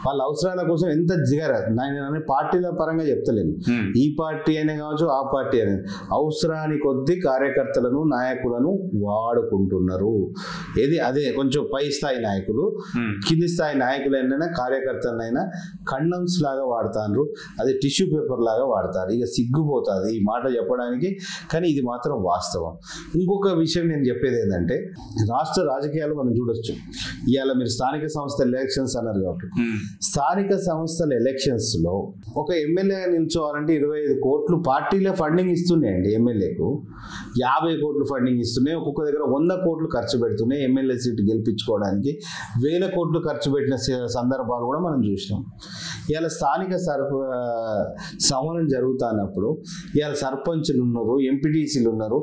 వాళ్ళ అవసరాల కోసం ఎంత జిగర, నేను పార్టీల పరంగా చెప్తలేను, ఈ పార్టీ అయినా కావచ్చు ఆ పార్టీ అయినా, అవసరానికి కొద్దీ కార్యకర్తలను నాయకులను వాడుకుంటున్నారు. అదే కొంచెం పై స్థాయి నాయకులు, కింది స్థాయి నాయకులైనా కార్యకర్తలైనా కండమ్స్ లాగా వాడతారు, అది టిష్యూ పేపర్ లాగా వాడతారు. ఇక సిగ్గుపోతుంది ఈ మాట చెప్పడానికి, కానీ ఇది మాత్రం వాస్తవం. ఇంకొక విషయం నేను చెప్పేది ఏంటంటే, రాష్ట్ర రాజకీయాలు మనం చూడొచ్చు. ఇవాళ మీరు స్థానిక సంస్థల ఎలక్షన్స్ అన్నారు కాబట్టి, స్థానిక సంస్థల ఎలక్షన్స్ లో ఒక ఎమ్మెల్యే నిల్చోవాలంటే 25 కోట్లు పార్టీలే ఫండింగ్ ఇస్తున్నాయండి. ఎమ్మెల్యేకు 50 కోట్లు ఫండింగ్ ఇస్తున్నాయి. ఒక్కొక్క దగ్గర 100 కోట్లు ఖర్చు పెడుతున్నాయి. ఎమ్మెల్యే సీటు గెలిపించుకోవడానికి 1000 కోట్లు ఖర్చు పెట్టిన సందర్భాలు కూడా మనం చూసినాం. ఇవాళ స్థానిక సమరం జరుగుతున్నప్పుడు ఇవాళ సర్పంచ్లు ఉన్నారు, ఎంపీటీసీలు ఉన్నారు.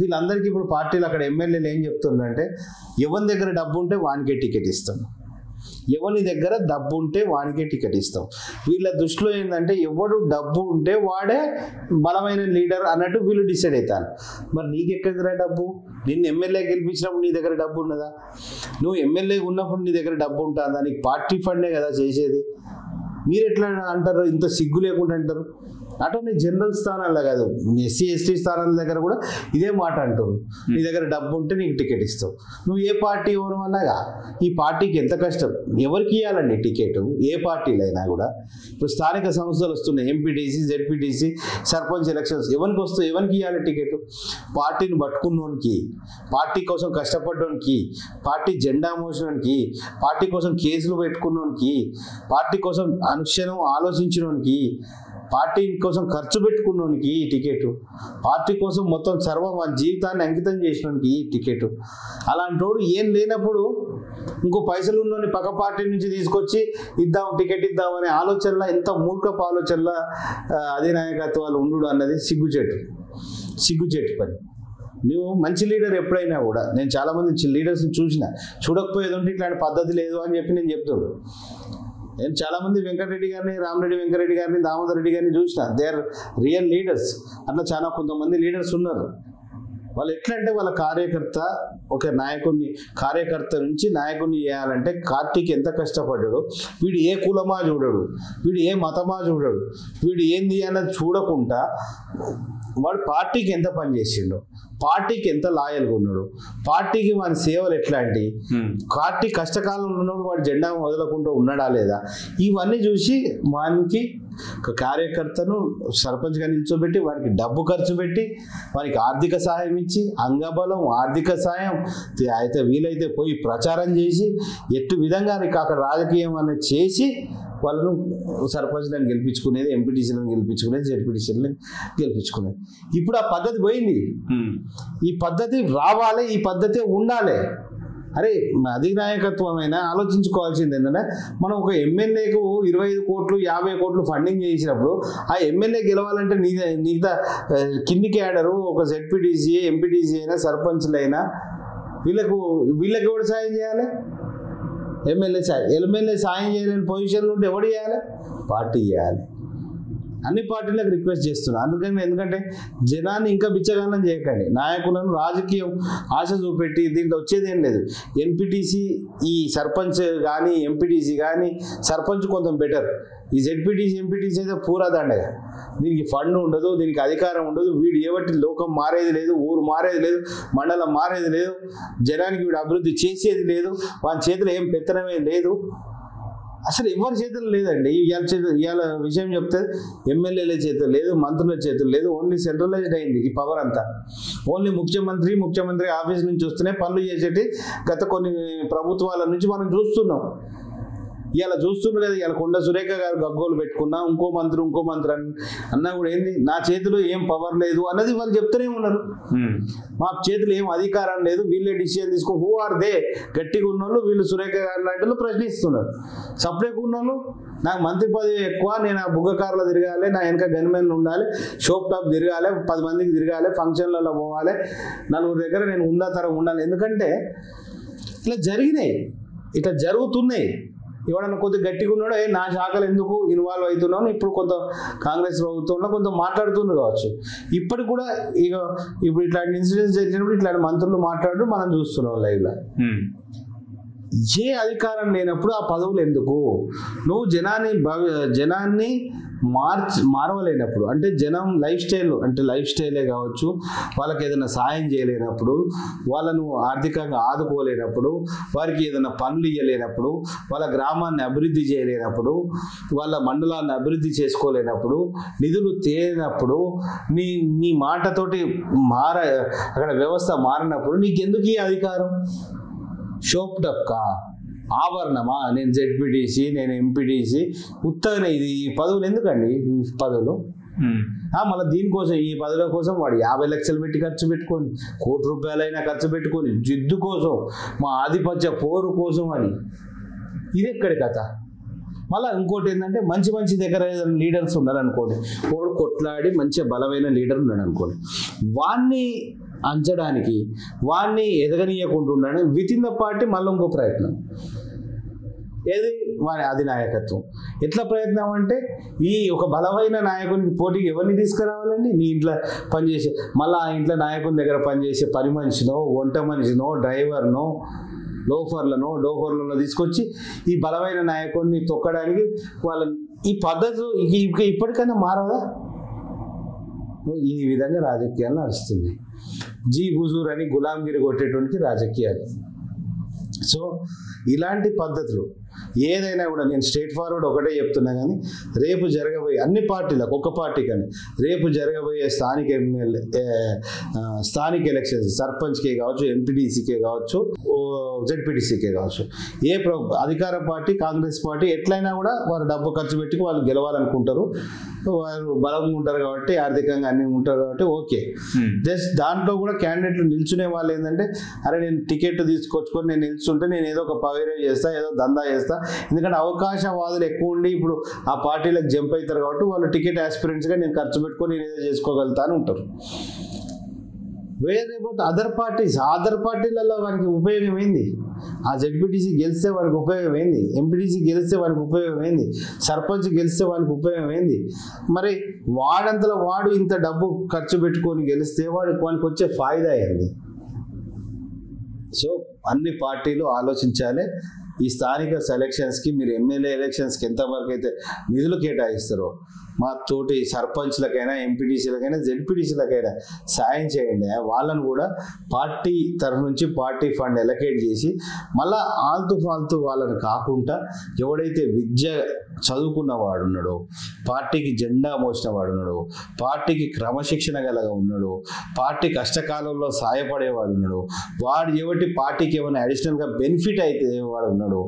వీళ్ళందరికీ ఇప్పుడు పార్టీలు అక్కడ ఎమ్మెల్యేలు ఏం చెప్తున్నారంటే, ఎవరి దగ్గర డబ్బు ఉంటే వానికే టికెట్ ఇస్తాం, ఎవరి దగ్గర డబ్బు ఉంటే వానికే టికెట్ ఇస్తాం. వీళ్ళ దృష్టిలో ఏంటంటే ఎవడు డబ్బు ఉంటే వాడే బలమైన లీడర్ అన్నట్టు వీళ్ళు డిసైడ్ అవుతారు. మరి నీకెక్కడిరా డబ్బు? నిన్ను ఎమ్మెల్యే గెలిపించినప్పుడు నీ దగ్గర డబ్బు ఉన్నదా? నువ్వు ఎమ్మెల్యే ఉన్నప్పుడు నీ దగ్గర డబ్బు ఉంటుందా? నీకు పార్టీ ఫండే కదా చేసేది. మీరు ఎట్లా అంటారు? ఇంత సిగ్గు లేకుండా అంటారు. నాట్ ఓన్లీ జనరల్ స్థానాల్లో కాదు, ఎస్సీ ఎస్టీ స్థానాల దగ్గర కూడా ఇదే మాట అంటారు. నీ దగ్గర డబ్బు ఉంటే నీకు టికెట్ ఇస్తావు. నువ్వు ఏ పార్టీ ఇవ్వడం అన్నాగా ఈ పార్టీకి ఎంత కష్టం. ఎవరికి ఇవ్వాలండి టికెట్? ఏ పార్టీలు అయినా కూడా. ఇప్పుడు స్థానిక సంస్థలు వస్తున్నాయి, ఎంపీటీసీ, జెడ్పీటీసీ, సర్పంచ్ ఎలక్షన్స్. ఎవరికి వస్తాయి? ఎవరికి ఇవ్వాలి టికెట్? పార్టీని పట్టుకున్నోనికి, పార్టీ కోసం కష్టపడ్డోనికి, పార్టీ జెండా మోసినోనికి, పార్టీ కోసం కేసులు పెట్టుకున్నోనికి, పార్టీ కోసం అనుక్షణం ఆలోచించినోనికి, పార్టీ కోసం ఖర్చు పెట్టుకున్నోనికి టికెట్, పార్టీ కోసం మొత్తం సర్వం జీవితాన్ని అంకితం చేసినోనికి టికెట్. అలాంటి వాడు ఏం లేనప్పుడు ఇంకో పైసలు ఉన్నోని పక్క పార్టీ నుంచి తీసుకొచ్చి ఇద్దాం, టికెట్ ఇద్దాం అనే ఆలోచనలో, ఎంత మూర్ఖపు ఆలోచనలో అధినాయకత్వాలు ఉండు అన్నది సిగ్గుచేటు పని. నువ్వు మంచి లీడర్ ఎప్పుడైనా కూడా, నేను చాలామంది లీడర్స్ని చూసిన, చూడకపోయేది ఉంటే ఇట్లాంటి పద్ధతి లేదు అని చెప్పి నేను చెప్తాను. నేను చాలామంది వెంకటరెడ్డి గారిని, రామరెడ్డి వెంకటరెడ్డి గారిని, దామోదర్ రెడ్డి గారిని చూసిన. They are real leaders. అట్లా చాలా కొంతమంది లీడర్స్ ఉన్నారు. వాళ్ళు ఎట్లా అంటే వాళ్ళ ఒక కార్యకర్త నుంచి నాయకుడిని చేయాలంటే పార్టీకి ఎంత కష్టపడ్డాడు, వీడు ఏ కులమా చూడడు, వీడు ఏ మతమా చూడడు, వీడు ఏంది అన్నది చూడకుండా వాడు పార్టీకి ఎంత పని చేసిండు, పార్టీకి ఎంత లాయల్గా ఉన్నాడు, పార్టీకి వాని సేవలు ఎట్లాంటి, పార్టీ కష్టకాలంలో ఉన్నప్పుడు వాడు జెండా వదలకుండా ఉన్నాడా లేదా, ఇవన్నీ చూసి వానికి ఒక కార్యకర్తను సర్పంచ్గా నిల్చోబెట్టి వానికి డబ్బు ఖర్చు పెట్టి వానికి ఆర్థిక సహాయం ఇచ్చి, అంగబలం, ఆర్థిక సాయం అయితే వీలైతే పోయి ప్రచారం చేసి ఎట్టు విధంగా అక్కడ రాజకీయం అనేది చేసి వాళ్ళను సర్పంచ్లను గెలిపించుకునేది, ఎంపీటీసీలను గెలిపించుకునేది, జెడ్పీటీసీలను గెలిపించుకునేది. ఇప్పుడు ఆ పద్ధతి పోయింది. ఈ పద్ధతి రావాలి, ఈ పద్ధతి ఉండాలి. అరే అధినాయకత్వమైనా ఆలోచించుకోవాల్సింది ఏంటంటే, మనం ఒక ఎమ్మెల్యేకు 25 కోట్లు 50 కోట్లు ఫండింగ్ చేసినప్పుడు ఆ ఎమ్మెల్యే గెలవాలంటే మిగతా కింది క్యాడరు, ఒక జెడ్పీటీసీ, ఎంపీటీసీ అయినా, సర్పంచ్లు అయినా వీళ్ళకి కూడా సాయం చేయాలి. ఎమ్మెల్యే సాయం చేయలేని పొజిషన్లో ఉంటే ఎవడు చేయాలి? పార్టీ చేయాలి. అన్ని పార్టీలకు రిక్వెస్ట్ చేస్తున్నాను. ఎందుకంటే జనాన్ని ఇంకా బిచ్చగానం చేయకండి. నాయకులను రాజకీయం ఆశ చూపెట్టి దీంట్లో వచ్చేది ఏం లేదు. ఎంపీటీసీ, ఈ సర్పంచ్ కానీ, ఎంపీటీసీ కానీ, సర్పంచ్ కొంచెం బెటర్. ఈ జెడ్పీటీసీ, ఎంపీటీసీ అయితే పూరా దండగా. దీనికి ఫండ్ ఉండదు, దీనికి అధికారం ఉండదు. వీడు ఏబట్టి లోకం మారేది లేదు, ఊరు మారేది లేదు, మండలం మారేది లేదు, జనానికి వీడు అభివృద్ధి చేసేది లేదు, వాళ్ళ చేతిలో ఏం పెత్తనమే లేదు. అసలు ఎవరి చేతులు లేదండి. ఇవాళ విషయం చెప్తే ఎమ్మెల్యేల చేతులు లేదు, మంత్రుల చేతులు లేదు. ఓన్లీ సెంట్రలైజ్డ్ అయింది ఈ పవర్ అంతా. ఓన్లీ ముఖ్యమంత్రి ఆఫీస్ నుంచి వస్తేనే పనులు చేసేటి గత కొన్ని ప్రభుత్వాల నుంచి మనం చూస్తున్నాం. ఇవాళ చూస్తున్నారు కదా, ఇవాళ కొండ సురేఖ గారు గగ్గోలు పెట్టుకున్నా, ఇంకో మంత్రి అన్నా కూడా ఏంది, నా చేతిలో ఏం పవర్ లేదు అన్నది వాళ్ళు చెప్తూనే ఉన్నారు. మా చేతిలో ఏం అధికారం లేదు, వీళ్ళే డిసిజన్ తీసుకో. Who are they? గట్టిగా ఉన్నోళ్ళు వీళ్ళు సురేఖ గారు లాంటి వాళ్ళు ప్రశ్నిస్తున్నారు. సపరేట్ ఉన్నోళ్ళు, నాకు మంత్రి పదవి ఎక్కువ, నేను ఆ బుగ్గకారులో తిరగాలి, నా వెనక గన్మెన్లు ఉండాలి, షోప్ టాప్ తిరగాలి, 10 మందికి తిరగాలి, ఫంక్షన్లలో పోవాలి, 4 దగ్గర నేను ఉందాతరం ఉండాలి. ఎందుకంటే ఇట్లా జరుగుతున్నాయి. ఎవడన్నా కొద్దిగా గట్టిగా ఉన్నాడో, నా శాఖలు ఎందుకు ఇన్వాల్వ్ అవుతున్నావు, ఇప్పుడు కొంత కాంగ్రెస్ ప్రభుత్వంలో కొంత మాట్లాడుతుంది కావచ్చు. ఇప్పటికి కూడా ఇప్పుడు ఇట్లాంటి ఇన్సిడెంట్స్ జరిగినప్పుడు ఇట్లాంటి మంత్రులు మాట్లాడుతూ మనం చూస్తున్నాం లైవ్లో. ఏ అధికారం లేనప్పుడు ఆ పదవులు ఎందుకు? నువ్వు జనాన్ని మారవలేనప్పుడు, అంటే జనం లైఫ్ స్టైలే కావచ్చు, వాళ్ళకి ఏదైనా సాయం చేయలేనప్పుడు, వాళ్ళను ఆర్థికంగా ఆదుకోలేనప్పుడు, వారికి ఏదైనా పనులు ఇవ్వలేనప్పుడు, వాళ్ళ గ్రామాన్ని అభివృద్ధి చేయలేనప్పుడు, వాళ్ళ మండలాన్ని అభివృద్ధి చేసుకోలేనప్పుడు, నిధులు తేలినప్పుడు, నీ మాటతోటి అక్కడ వ్యవస్థ మారినప్పుడు నీకెందుకు ఈ అధికారం? షోప్ డప్కా, ఆభరణమా? నేను జెడ్పీటీసీ, నేను ఎంపీటీసీ, ఉత్తగానే ఈ పదవులు ఎందుకండి? ఈ పదవులు మళ్ళీ దీనికోసం, ఈ పదవుల కోసం వాడు 50 లక్షలు పెట్టి ఖర్చు పెట్టుకొని, 1 కోటి రూపాయలైనా ఖర్చు పెట్టుకొని, జిద్దు కోసం, మా ఆధిపత్య పోరు కోసం అని. ఇది ఎక్కడి కథ? మళ్ళీ ఇంకోటి ఏంటంటే, మంచి దగ్గర లీడర్స్ ఉన్నారనుకోండి, వాడు కొట్లాడి మంచి బలమైన లీడర్ ఉన్నాడు అనుకోండి, వాడిని అంచడానికి, వాడిని ఎదగనీయకుండా ఉండడానికి విత్ ఇన్ ద పార్టీ మళ్ళీ ఇంకో ప్రయత్నం. ఏది? వారి అధినాయకత్వం. ఎట్లా ప్రయత్నం అంటే, ఈ ఒక బలమైన నాయకునికి పోటీకి ఎవరిని తీసుకురావాలండి? నీ ఇంట్లో పనిచేసే, మళ్ళీ ఆ ఇంట్లో నాయకుని దగ్గర పనిచేసే పని మనిషినో, వంట మనిషినో, డ్రైవర్నో, డోఫర్లను తీసుకొచ్చి ఈ బలమైన నాయకుడిని తొక్కడానికి వాళ్ళని. ఈ పద్ధతి ఇప్పటికైనా మారదా? ఈ విధంగా రాజకీయాలు నడుస్తుంది. జీ హుజూర్ అని గులాంగిరి కొట్టేటువంటి రాజకీయాలు. సో ఇలాంటి పద్ధతులు ఏదైనా కూడా నేను స్ట్రేట్ ఫార్వర్డ్ ఒకటే చెప్తున్నా, కానీ రేపు జరగబోయే అన్ని పార్టీలకు, ఒక్క పార్టీ కానీ రేపు జరగబోయే స్థానిక ఎలక్షన్స్ సర్పంచ్కే కావచ్చు, ఎంపీటీసీకే కావచ్చు, జెడ్పీటీసీకే కావచ్చు, అధికార పార్టీ కాంగ్రెస్ పార్టీ ఎట్లయినా కూడా వారు డబ్బు ఖర్చు పెట్టి వాళ్ళు గెలవాలనుకుంటారు. వారు బలంగా ఉంటారు కాబట్టి, ఆర్థికంగా అన్ని ఉంటారు కాబట్టి ఓకే. జస్ట్ దాంట్లో కూడా క్యాండిడేట్లు నిల్చునే వాళ్ళు ఏంటంటే, అరే నేను టికెట్ తీసుకొచ్చుకొని నేను నిల్చుంటే నేను ఏదో ఒక పవేరే చేస్తా, ఏదో దందా చేస్తా. ఎందుకంటే అవకాశవాదులు ఎక్కువ ఉండి ఇప్పుడు ఆ పార్టీలకు జంప్ అవుతారు కాబట్టి వాళ్ళు టికెట్ ఆస్పిరెంట్స్గా నేను ఖర్చు పెట్టుకొని నేను ఏదో చేసుకోగలుగుతా అని ఉంటారు. వేరే అదర్ పార్టీలలో వారికి ఉపయోగం ఏంది? ఆ జెడ్పీటీసీ గెలిస్తే వారికి ఉపయోగం ఏంది? ఎంపీటీసీ గెలిస్తే వారికి ఉపయోగం ఏంది? సర్పంచ్ గెలిస్తే వారికి ఉపయోగం ఏంది? మరి వాడంతలో వాడు ఇంత డబ్బు ఖర్చు పెట్టుకొని గెలిస్తే వాడికి వచ్చే ఫాయిదా ఏంది? సో అన్ని పార్టీలు ఆలోచించాలి. ఈ స్థానిక సెలక్షన్స్కి మీరు ఎమ్మెల్యే ఎలక్షన్స్కి ఎంతవరకు అయితే నిధులు కేటాయిస్తారో మా తోటి సర్పంచ్లకైనా, ఎంపీటీసీలకైనా, జెడ్పీటీసీలకైనా సాయం చేయండి. వాళ్ళను కూడా పార్టీ తరఫు నుంచి పార్టీ ఫండ్ ఎలకేట్ చేసి మళ్ళీ ఫాల్తూ వాళ్ళని కాకుండా ఎవడైతే విద్య చదువుకున్న వాడు ఉన్నాడో, పార్టీకి జెండా మోసిన వాడు ఉన్నాడో, పార్టీకి క్రమశిక్షణ గలగా ఉన్నాడో, పార్టీ కష్టకాలంలో సాయపడేవాడు ఉన్నాడో, వాడు ఎవటి పార్టీకి ఏమైనా అడిషనల్గా బెనిఫిట్ అయితే వాడు ఉన్నాడో,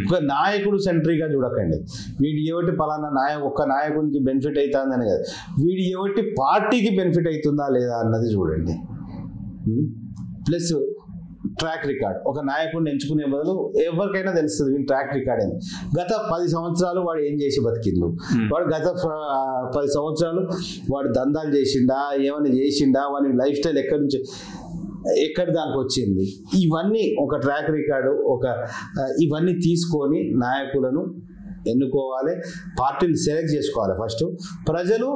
ఒక నాయకుడు సెంట్రీగా చూడకండి. వీడు ఎవటి పలానా ఒక్క నాయకునికి బెనిఫిట్ అవుతుందని కదా, వీడి ఎవటి పార్టీకి బెనిఫిట్ అవుతుందా లేదా అన్నది చూడండి. Plus track record. ఒక నాయకుడిని ఎంచుకునే బదులు ఎవరికైనా తెలుస్తుంది వీడి ట్రాక్ రికార్డ్ అని. గత 10 సంవత్సరాలు వాడు ఏం చేసి బతికిండు, వాడు గత 10 సంవత్సరాలు వాడు దందాలు చేసిండా, ఏమైనా చేసిండా, వాడి లైఫ్ స్టైల్ ఎక్కడి దానికి వచ్చింది, ఇవన్నీ ఒక ట్రాక్ రికార్డు, ఇవన్నీ తీసుకొని నాయకులను ఎన్నుకోవాలి. పార్టీని సెలెక్ట్ చేసుకోవాలి. ఫస్ట్ ప్రజలు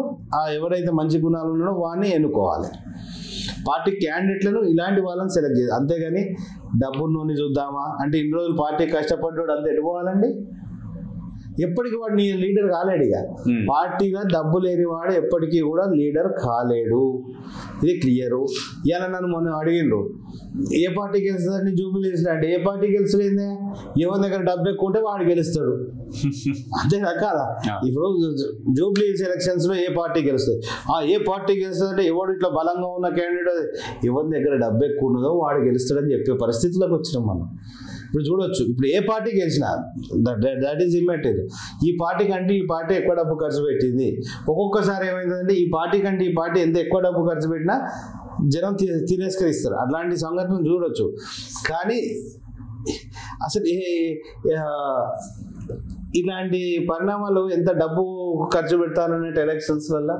ఎవరైతే మంచి గుణాలు ఉన్నాడో వాడిని ఎన్నుకోవాలి. పార్టీ క్యాండిడేట్లను ఇలాంటి వాళ్ళని సెలెక్ట్ చేయాలి. అంతేగాని డబ్బున్నోని చూద్దామా అంటే ఇన్ని రోజులు పార్టీ కష్టపడ్డాడు అంత ఎడుకోవాలండి. ఎప్పటికీ వాడు నీ లీడర్ కాలేడు. ఇక పార్టీగా డబ్బు లేని వాడు ఎప్పటికీ కూడా లీడర్ కాలేడు. ఇది క్లియరు. ఇలా నన్ను మొన్న అడిగిండ్రు, ఏ పార్టీ గెలుస్తుందండి జూబ్లీ అంటే, ఏ పార్టీ గెలుస్తలేదే, ఎవరి దగ్గర డబ్బు ఎక్కువ ఉంటే వాడు గెలుస్తాడు. అంతేనా కాదా? ఇప్పుడు జూబ్లీ ఎలక్షన్స్ లో ఏ పార్టీ గెలుస్తుంది? ఏ పార్టీ గెలుస్తుంది అంటే ఎవడు ఇట్లా బలంగా ఉన్న క్యాండిడేట్ ఎవరి దగ్గర డబ్బు ఎక్కువ ఉన్నదో వాడు గెలుస్తాడని చెప్పే పరిస్థితులకు వచ్చినాం మనం. ఇప్పుడు చూడొచ్చు, ఇప్పుడు ఏ పార్టీ గెలిచినా దట్ ఈజ్ ఇమ్మెటీరియల్. ఈ పార్టీ కంటే ఈ పార్టీ ఎక్కువ డబ్బు ఖర్చు పెట్టింది. ఒక్కొక్కసారి ఏమైందంటే ఈ పార్టీ కంటే ఈ పార్టీ ఎంత ఎక్కువ డబ్బు ఖర్చు పెట్టినా జనం తిరస్కరిస్తారు. అట్లాంటి సంఘటనలు చూడొచ్చు. కానీ అసలు ఇలాంటి పరిణామాలు ఎంత డబ్బు ఖర్చు పెడతారనే ఎలక్షన్స్ వల్ల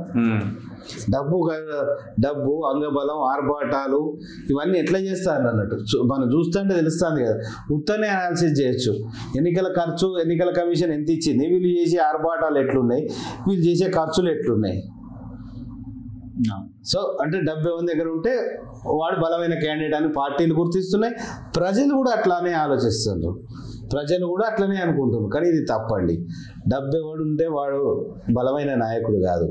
డబ్బు అంగబలం ఆర్భాటాలు ఇవన్నీ ఎట్లా చేస్తారు అన్నట్టు మనం చూస్తుంటే తెలుస్తుంది కదా. ఉత్తనే అనాలిసిస్ చేయొచ్చు. ఎన్నికల ఖర్చు, ఎన్నికల కమిషన్ ఎంత ఇచ్చింది, వీళ్ళు చేసే ఆర్భాటాలు ఎట్లున్నాయి, వీళ్ళు చేసే ఖర్చులు ఎట్లున్నాయి. సో అంటే డబ్బు ఎవరి దగ్గర ఉంటే వాడు బలమైన క్యాండిడేట్ అని పార్టీలు గుర్తిస్తున్నాయి. ప్రజలు కూడా అట్లానే ఆలోచిస్తున్నారు, ప్రజలు కూడా అట్లనే అనుకుంటున్నారు. కానీ ఇది తప్పండి. డబ్బు ఎవడు ఉంటే వాడు బలమైన నాయకుడు కాదు.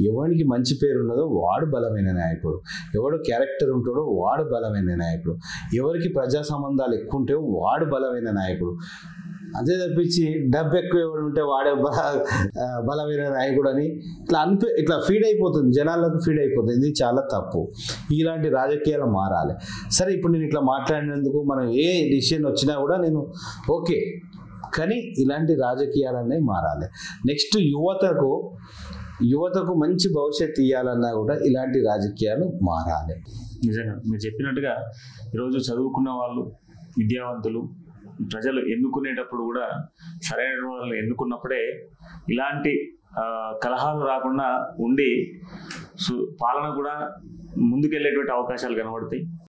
ఎవరికి మంచి పేరు ఉన్నదో వాడు బలమైన నాయకుడు, ఎవడు క్యారెక్టర్ ఉంటాడో వాడు బలమైన నాయకుడు, ఎవరికి ప్రజా సంబంధాలు ఎక్కువ ఉంటే వాడు బలమైన నాయకుడు. అదే తప్పించి డబ్బు ఎక్కువ ఎవడు ఉంటే వాడే బలమైన నాయకుడు అని ఇట్లా ఫీడ్ అయిపోతుంది, జనాలకు ఫీడ్ అయిపోతుంది. ఇది చాలా తప్పు. ఇలాంటి రాజకీయాలు మారాలి. సరే, ఇప్పుడు నేను ఇట్లా మాట్లాడినందుకు మనం ఏ డిసిషన్ వచ్చినా కూడా నేను ఓకే, కానీ ఇలాంటి రాజకీయాలన్నీ మారాలి. నెక్స్ట్ యువతకు మంచి భవిష్యత్తు ఇవ్వాలన్నా కూడా ఇలాంటి రాజకీయాలు మారాలి. నిజంగా మీరు చెప్పినట్టుగా ఈరోజు చదువుకున్న వాళ్ళు, విద్యావంతులు, ప్రజలు ఎన్నుకునేటప్పుడు కూడా సరైన వాళ్ళని ఎన్నుకున్నప్పుడే ఇలాంటి కలహాలు రాకుండా ఉండి పాలన కూడా ముందుకెళ్ళేటువంటి అవకాశాలు కనబడతాయి.